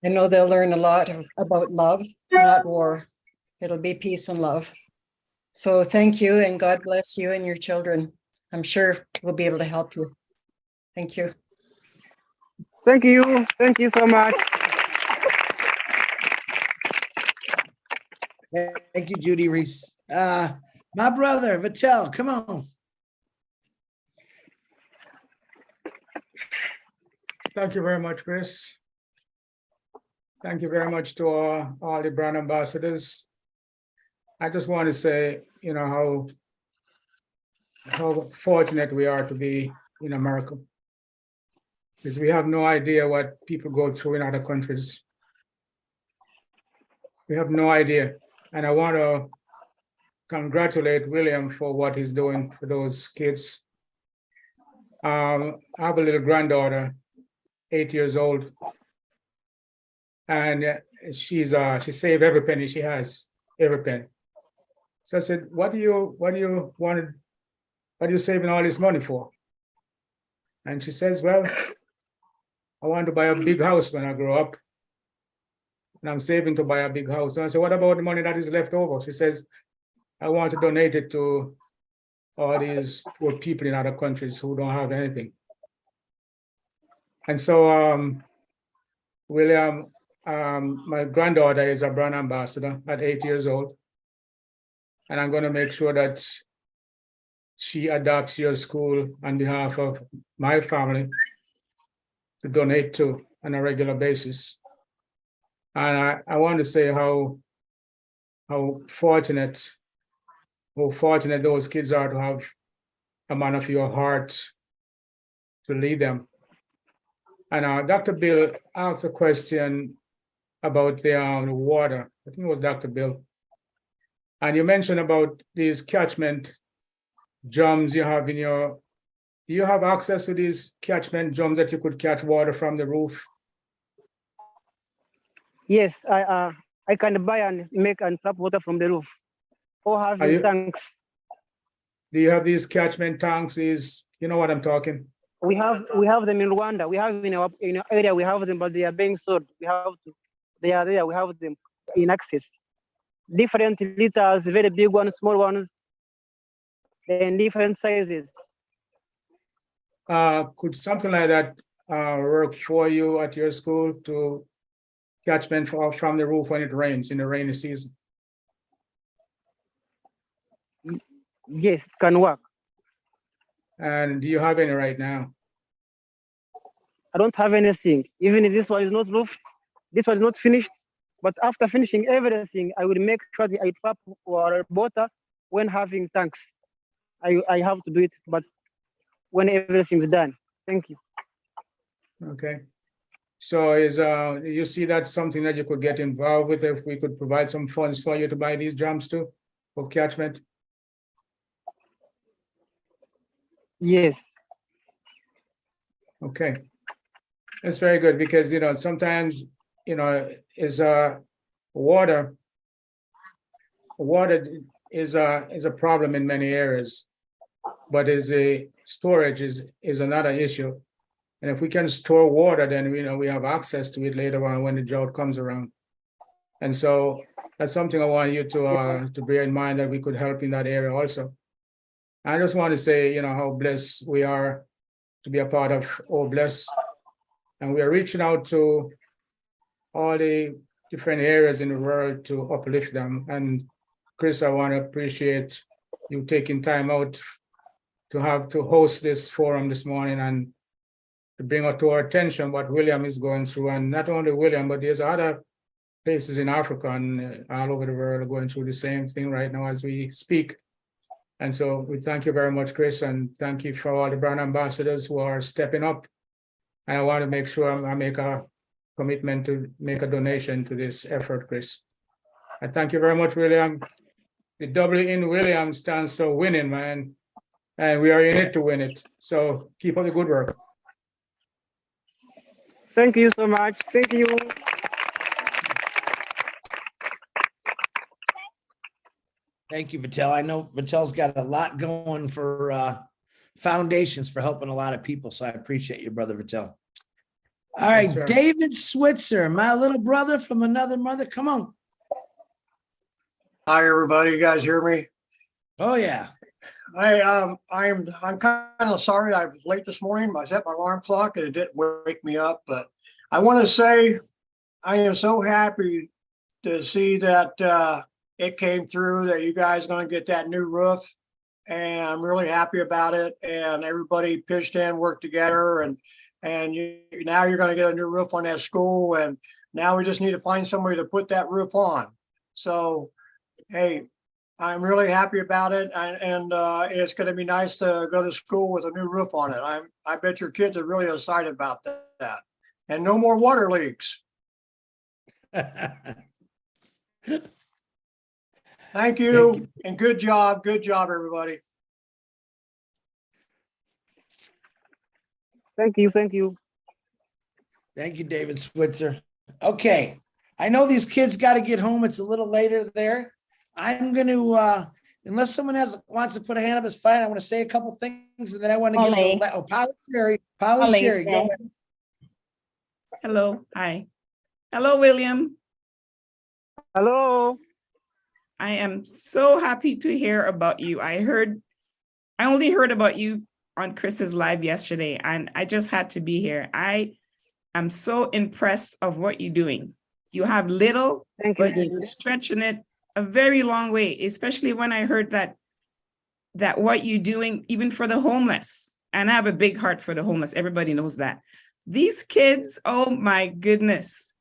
I know they'll learn a lot about love, not war. It'll be peace and love. So thank you, and God bless you and your children. I'm sure we'll be able to help you. Thank you. Thank you. Thank you so much. Thank you, Judy Reese. My brother, Vittel, come on. Thank you very much, Chris. Thank you very much to all the brand ambassadors. I just want to say, how fortunate we are to be in America. Because we have no idea what people go through in other countries. We have no idea. And I want to congratulate William for what he's doing for those kids. I have a little granddaughter, 8 years old. And she saved every penny she has, every penny. So I said, what are you saving all this money for? And she says, well, I want to buy a big house when I grow up. And I'm saving to buy a big house. And I said, what about the money that is left over? She says, I want to donate it to all these poor people in other countries who don't have anything. And so, William, my granddaughter is a brand ambassador at 8 years old. And I'm going to make sure that she adopts your school on behalf of my family to donate to on a regular basis. And I want to say how fortunate those kids are to have a man of your heart to lead them. And Dr. Bill asked a question about the water. I think it was Dr. Bill. And you mentioned about these catchment drums you have in your, do you have access to these catchment drums that you could catch water from the roof? Yes, I can buy and make and tap water from the roof. Or have Are you- tanks. Do you have these catchment tanks? You know what I'm talking? We have them in Rwanda. We have in our area. We have them, but they are being sold. They are there. We have them in access. Different liters, very big ones, small ones, in different sizes. Could something like that work for you at your school to catchment from the roof when it rains in the rainy season? Yes, it can work. And do you have any right now? I don't have anything. Even if this one is not roofed, this one is not finished. But after finishing everything, I will make sure that I tap water when having tanks. I have to do it, but when everything's done. Thank you. Okay. So you see that's something that you could get involved with if we could provide some funds for you to buy these drums too, for catchment? Yes. Okay. That's very good because, sometimes, is water is a problem in many areas, but storage is another issue. And if we can store water, then we have access to it later on when the drought comes around. And so that's something I want you to bear in mind, that we could help in that area also. I just want to say, how blessed we are to be a part of Oh Bless. And we are reaching out to all the different areas in the world to uplift them. And Chris, I want to appreciate you taking time out to host this forum this morning and to bring up to our attention what William is going through. And not only William, but there's other places in Africa and all over the world are going through the same thing right now as we speak. And so we thank you very much, Chris, and thank you for all the brand ambassadors who are stepping up. And I want to make sure I make a commitment to make a donation to this effort, Chris. I thank you very much, William. The W in William stands for winning, man. And we are in it to win it. So keep up the good work. Thank you so much. Thank you. Thank you, Vitel. I know Vitel's got a lot going for foundations for helping a lot of people. So I appreciate you, brother Vitel. All right, sir. David Switzer, my little brother from another mother. Come on. Hi, everybody. You guys hear me? Oh, yeah. I'm kind of sorry I was late this morning. I set my alarm clock and it didn't wake me up. But I want to say I am so happy to see that it came through, that you guys are going to get that new roof. And I'm really happy about it. And everybody pitched in, worked together, and now you're going to get a new roof on that school. And now we just need to find somebody to put that roof on. So, hey, I'm really happy about it, and it's going to be nice to go to school with a new roof on it. I bet your kids are really excited about that. And no more water leaks. Thank you, and good job, everybody. Thank you. Thank you, David Switzer. Okay, I know these kids got to get home. It's a little later there. I'm going to, unless someone wants to put a hand up, it's fine. I want to say a couple things, and then I want to get Polly Cherry, go ahead. Hello, hi. Hello, William. Hello. I am so happy to hear about you. I only heard about you on Chris's live yesterday, and I just had to be here. I am so impressed of what you're doing. You have little, but you're stretching it a very long way, especially when I heard that what you're doing, even for the homeless, and I have a big heart for the homeless. Everybody knows that. These kids, oh my goodness,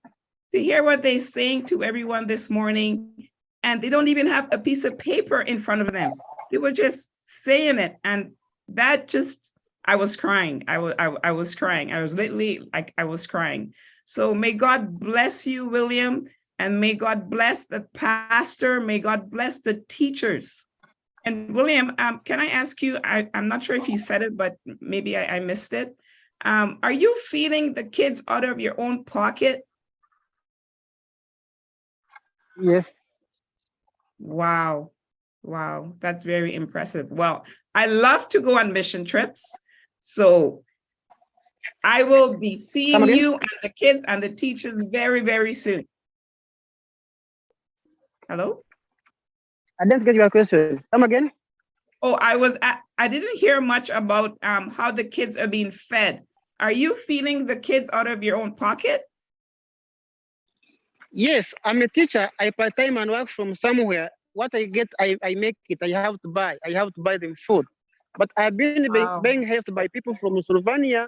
to hear what they're saying to everyone this morning, and they don't even have a piece of paper in front of them. They were just saying it, and that just, I was crying. I was crying. I was literally like, I was crying. So may God bless you, William. And may God bless the pastor. May God bless the teachers. And William, can I ask you, I'm not sure if you said it, but maybe I missed it. Are you feeding the kids out of your own pocket? Yes. Wow. Wow, that's very impressive. Well, I love to go on mission trips. So I will be seeing you and the kids and the teachers very, very soon. Hello? I didn't get your question. Come again? Oh, I didn't hear much about how the kids are being fed. Are you feeding the kids out of your own pocket? Yes, I'm a teacher. I part-time and work from somewhere. What I get, I make it. I have to buy. I have to buy them food. But I've been being helped by people from Slovenia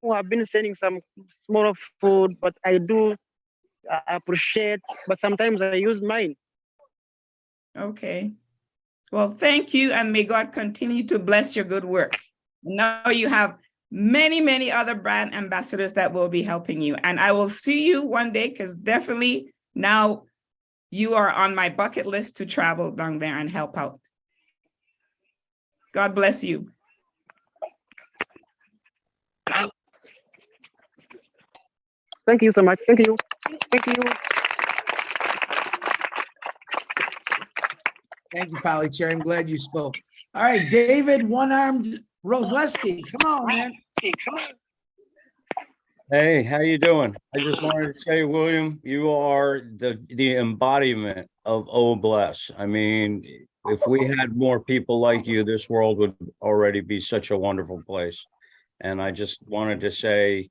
who have been sending some small food, but I do appreciate, but sometimes I use mine. Okay. Well, thank you, and may God continue to bless your good work. Now you have many, many other brand ambassadors that will be helping you. And I will see you one day, because definitely now you are on my bucket list to travel down there and help out. God bless you. Thank you so much. Thank you. Thank you. Thank you, Polly Cherry. I'm glad you spoke. All right, David One-Armed Rosleski, come on, man. Hey, how you doing? I just wanted to say, William, you are the embodiment of Oh Bless. I mean, if we had more people like you, this world would already be such a wonderful place. And I just wanted to say,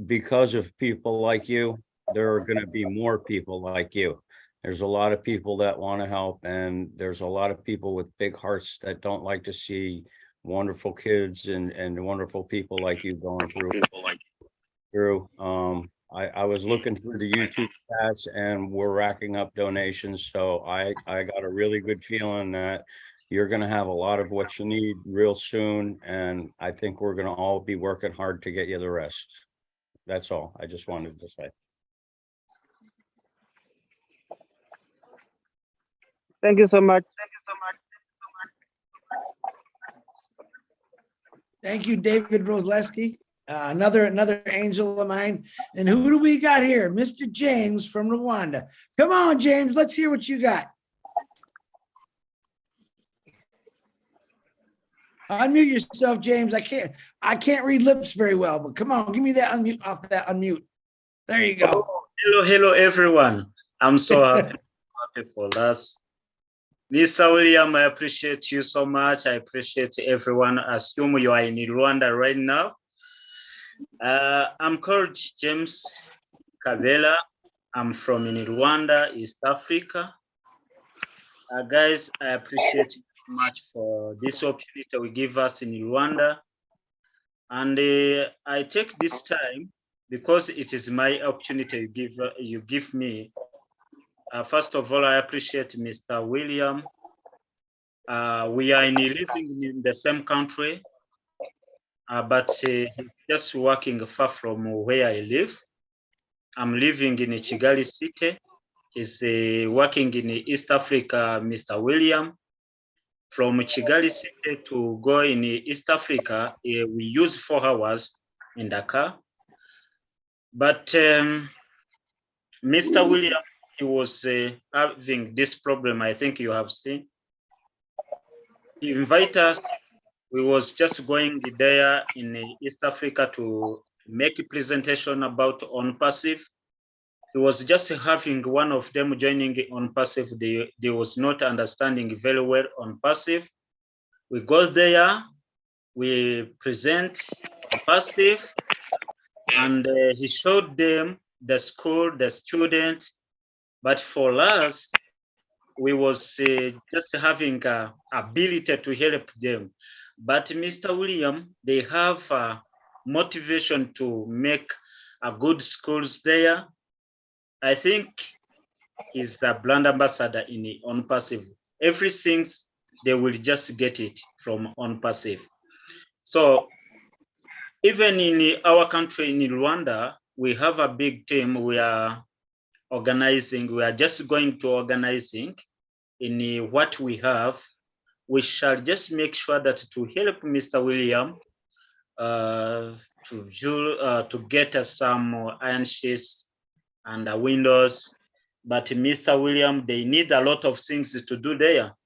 because of people like you, there are going to be more people like you. There's a lot of people that want to help, and there's a lot of people with big hearts that don't like to see wonderful kids and wonderful people like you going through. I was looking through the YouTube chats, and we're racking up donations. So I got a really good feeling that you're going to have a lot of what you need real soon. And I think we're going to all be working hard to get you the rest. That's all I just wanted to say. Thank you so much. Thank you, David Rosleski. Another angel of mine. And who do we got here? Mr. James from Rwanda. Come on, James. Let's hear what you got. Unmute yourself, James. I can't read lips very well, but come on, give me that unmute off that unmute. There you go. Oh, hello, everyone. I'm so happy for that. Mr. William, I appreciate you so much. I appreciate everyone. Assume you are in Rwanda right now. I'm called James Kabela. I'm from in Rwanda, East Africa. Guys, I appreciate you so much for this opportunity we give us in Rwanda. And I take this time because it is my opportunity you give me. First of all, I appreciate Mr. William. We are living in the same country, but he's just working far from where I live. I'm living in Kigali City. He's working in East Africa, Mr. William. From Kigali City to go in East Africa, we use 4 hours in the car. But Mr. William, he was having this problem, I think you have seen. He invited us. We was just going there in East Africa to make a presentation about On Passive. He was just having one of them joining On Passive. They was not understanding very well On Passive. We go there, we present On Passive, and he showed them the school, the student. But for us, we was just having ability to help them. But Mr. William, they have motivation to make a good schools there. I think he's the brand ambassador in On Passive. Everything, they will just get it from On Passive. So even in our country, in Rwanda, we have a big team. We are organizing. We are just going to organizing in what we have. We shall just make sure that to help Mr. William to get us some iron sheets and windows. But Mr. William, they need a lot of things to do there,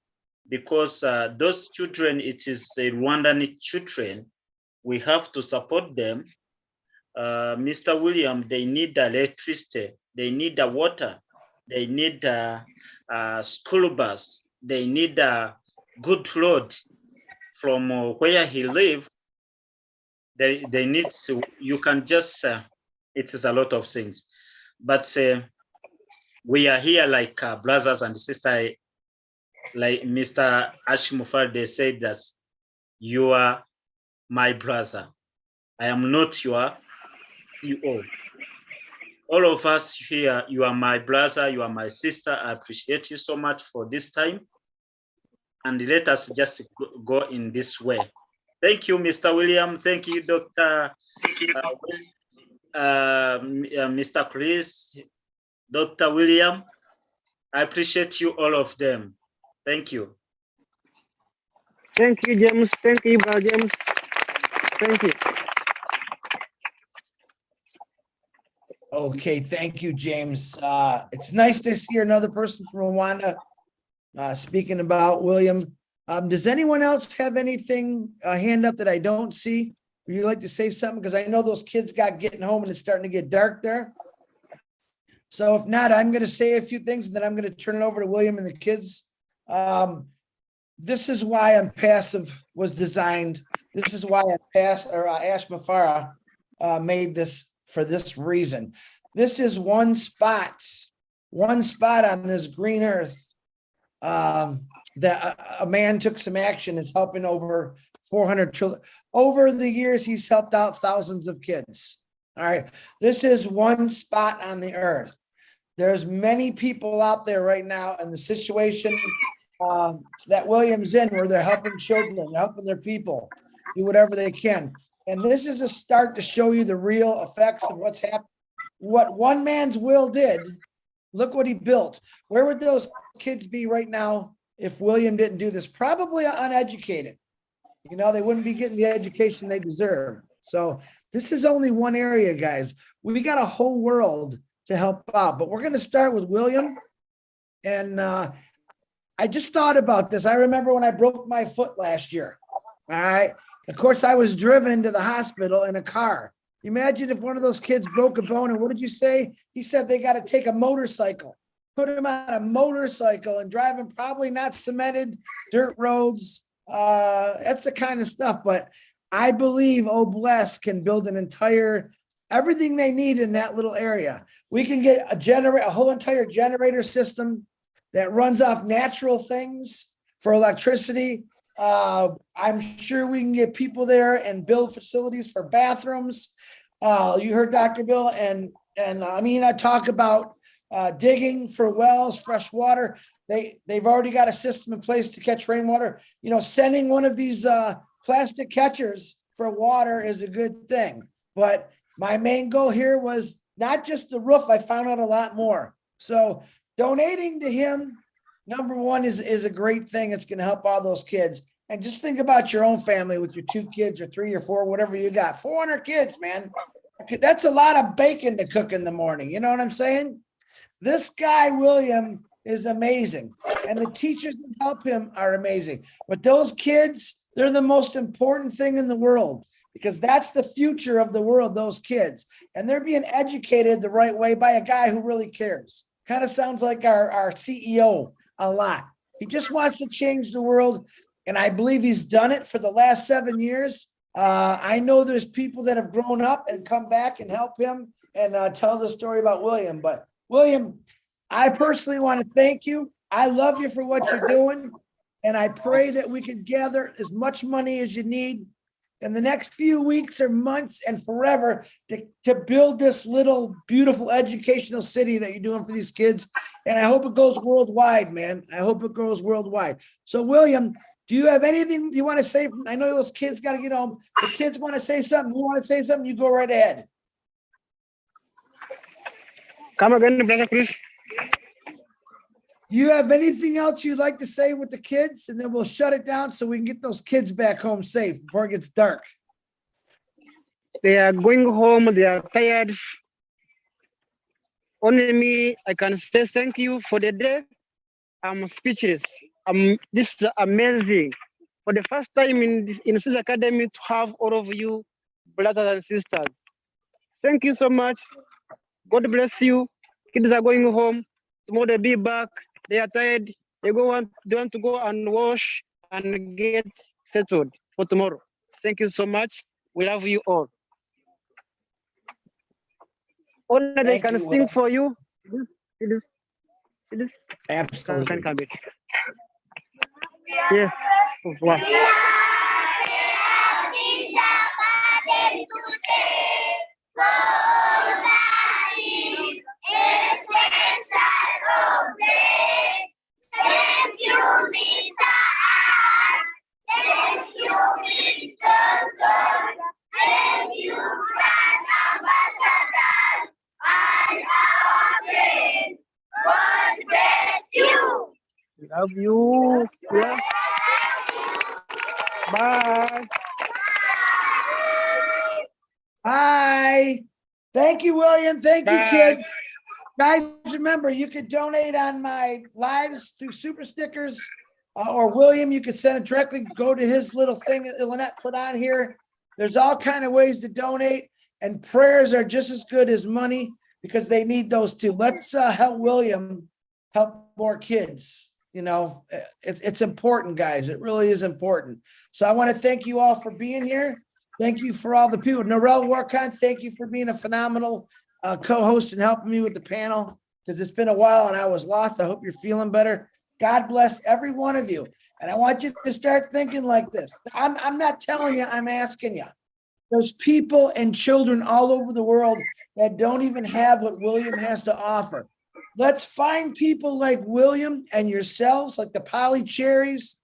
because those children, it is Rwandan children. We have to support them. Mr. William, they need electricity, they need water, they need school bus, they need a good road from where he lives. They need to, you can just, it is a lot of things. But we are here like brothers and sisters, like Mr. Ashimufal, they said that you are my brother. I am not your CEO. All of us here, you are my brother, you are my sister. I appreciate you so much for this time. And let us just go in this way. Thank you, Mr. William. Thank you, Dr. Mr. Chris, Dr. William. I appreciate you, all of them. Thank you. Thank you, James. Thank you, Brother James. Thank you. Okay, thank you, James. It's nice to see another person from Rwanda speaking about William. Does anyone else have anything, hand up that I don't see? Would you like to say something? Because I know those kids got getting home and it's starting to get dark there. So if not, I'm going to say a few things and then I'm going to turn it over to William and the kids. This is why Passive was designed. This is why Ash Mafara made this for this reason. This is one spot on this green earth that a man took some action, is helping over 400 children. Over the years, he's helped out thousands of kids. All right. This is one spot on the earth. There's many people out there right now in the situation that William's in, where they're helping children, helping their people, do whatever they can. And this is a start to show you the real effects of what's happened. What one man's will did, look what he built. Where would those kids be right now if William didn't do this? Probably uneducated. You know, they wouldn't be getting the education they deserve. So this is only one area, guys. We got a whole world to help out, but we're going to start with William. And I just thought about this. I remember when I broke my foot last year. All right. Of course, I was driven to the hospital in a car. Imagine if one of those kids broke a bone, and what did you say? He said they got to take a motorcycle, put him on a motorcycle and drive him probably not cemented dirt roads. That's the kind of stuff. But I believe Bless can build an entire, everything they need in that little area. We can get a whole entire generator system that runs off natural things for electricity. I'm sure we can get people there and build facilities for bathrooms. You heard Dr. Bill and I talk about digging for wells, fresh water. They've already got a system in place to catch rainwater. You know, sending one of these plastic catchers for water is a good thing. But my main goal here was not just the roof. I found out a lot more. So donating to him, number one, is a great thing. It's going to help all those kids. And just think about your own family with your 2 kids or 3 or 4, whatever you got. 400 kids, man. That's a lot of bacon to cook in the morning. You know what I'm saying? This guy, William, is amazing. And the teachers that help him are amazing. But those kids, they're the most important thing in the world, because that's the future of the world, those kids. And they're being educated the right way by a guy who really cares. Kind of sounds like our CEO a lot. He just wants to change the world. And I believe he's done it for the last 7 years. I know there's people that have grown up and come back and help him and tell the story about William. But William, I personally want to thank you. I love you for what you're doing. And I pray that we can gather as much money as you need in the next few weeks or months and forever to build this little beautiful educational city that you're doing for these kids. And I hope it goes worldwide, man. I hope it goes worldwide. So William, do you have anything you want to say? I know those kids got to get home. The kids want to say something. You want to say something? You go right ahead. Come again, Brother Chris. You have anything else you'd like to say with the kids? And then we'll shut it down so we can get those kids back home safe before it gets dark. They are going home. They are tired. Only me, I can say thank you for the day. I'm speechless. This is amazing. For the first time in this academy to have all of you, brothers and sisters. Thank you so much. God bless you. Kids are going home. Tomorrow they'll be back. They are tired. They want to go and wash and get settled for tomorrow. Thank you so much. We love you all. Only they Thank can you, sing Will. for you. It is. Absolutely. Yes. Wow. Thank you, Mr. Thank you, Mr. Son. Thank you, Grand Ambassador and our friends. God bless you. We love you. Yeah. Bye. Bye. Thank you, William. Thank you, Bye. kids. Guys, remember, you could donate on my lives through super stickers, or William, you could send it directly, go to his little thing that Lynette put on here. There's all kind of ways to donate, and prayers are just as good as money because they need those too. Let's help William help more kids. You know, it's important, guys. It really is important. So I want to thank you all for being here. Thank you for all the people. Narelle Warkon, thank you for being a phenomenal co-host and helping me with the panel because it's been a while and I was lost. I hope you're feeling better. God bless every one of you. And I want you to start thinking like this. I'm not telling you, I'm asking you. There's people and children all over the world that don't even have what William has to offer. Let's find people like William and yourselves, like the Polly Cherries,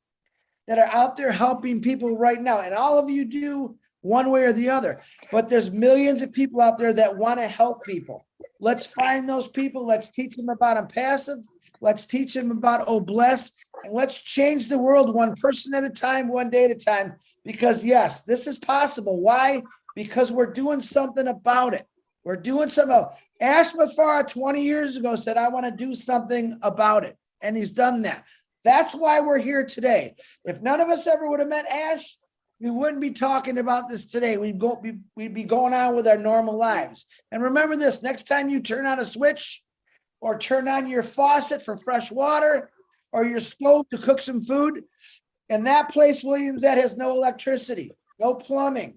that are out there helping people right now. And all of you do one way or the other. But there's millions of people out there that want to help people. Let's find those people. Let's teach them about Impassive. Let's teach them about Oh Bless. And let's change the world one person at a time, one day at a time. Because yes, this is possible. Why? Because we're doing something about it. We're doing something about it. Ash Mafara 20 years ago said, I want to do something about it. And he's done that. That's why we're here today. If none of us ever would have met Ash, we wouldn't be talking about this today. We'd be going on with our normal lives. And remember this, next time you turn on a switch or turn on your faucet for fresh water or your stove to cook some food, and that place, Williams, that has no electricity, no plumbing.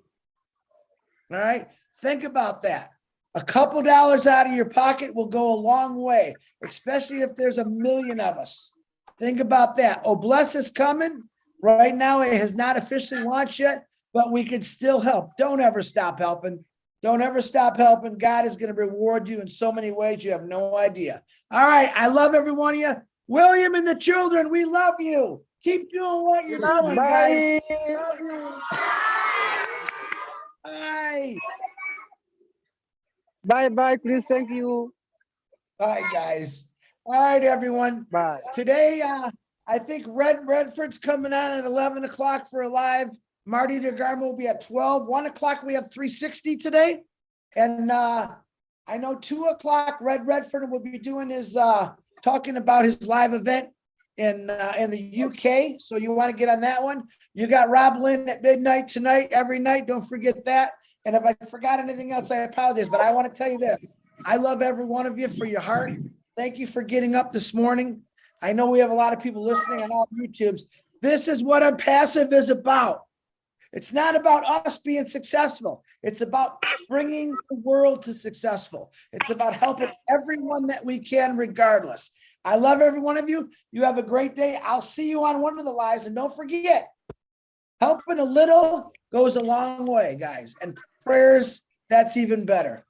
All right, think about that. A couple dollars out of your pocket will go a long way, especially if there's 1 million of us. Think about that. Oh Bless is coming. Right now, it has not officially launched yet, but we can still help. Don't ever stop helping. Don't ever stop helping. God is going to reward you in so many ways you have no idea. All right. I love every one of you. William and the children, we love you. Keep doing what you're doing, guys. Bye. Bye, bye. Please, thank you. Bye, guys. All right, everyone. Bye. Today, I think Redford's coming on at 11 o'clock for a live. Marty DeGarmo will be at 12. 1 o'clock, we have 360 today. And I know 2 o'clock, Redford will be doing his, talking about his live event in the UK. So you want to get on that one. You got Rob Lynn at midnight tonight, every night. Don't forget that. And if I forgot anything else, I apologize. But I want to tell you this. I love every one of you for your heart. Thank you for getting up this morning. I know we have a lot of people listening on all YouTubes. This is what Impassive is about. It's not about us being successful. It's about bringing the world to successful. It's about helping everyone that we can, regardless. I love every one of you. You have a great day. I'll see you on one of the lives. And don't forget, helping a little goes a long way, guys. And prayers, that's even better.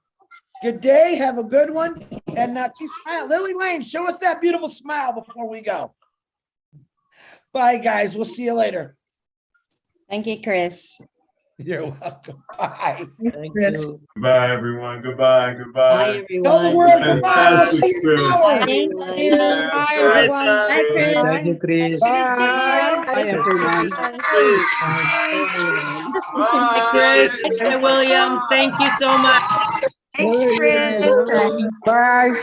Good day. Have a good one. And keep smiling. Lily Lane, show us that beautiful smile before we go. Bye, guys. We'll see you later. Thank you, Chris. You're welcome. Bye. Thanks, Chris. Goodbye, everyone. Goodbye, Bye, goodbye. Tell the everyone. world goodbye. We'll Fantastic see you in an trip. hour. Thank you. Bye, everyone. Bye, Chris. Thank you, Chris. Bye. Bye, everyone. Hi, Chris. Hi, Williams. Thank you so much. Thanks, Chris. Bye.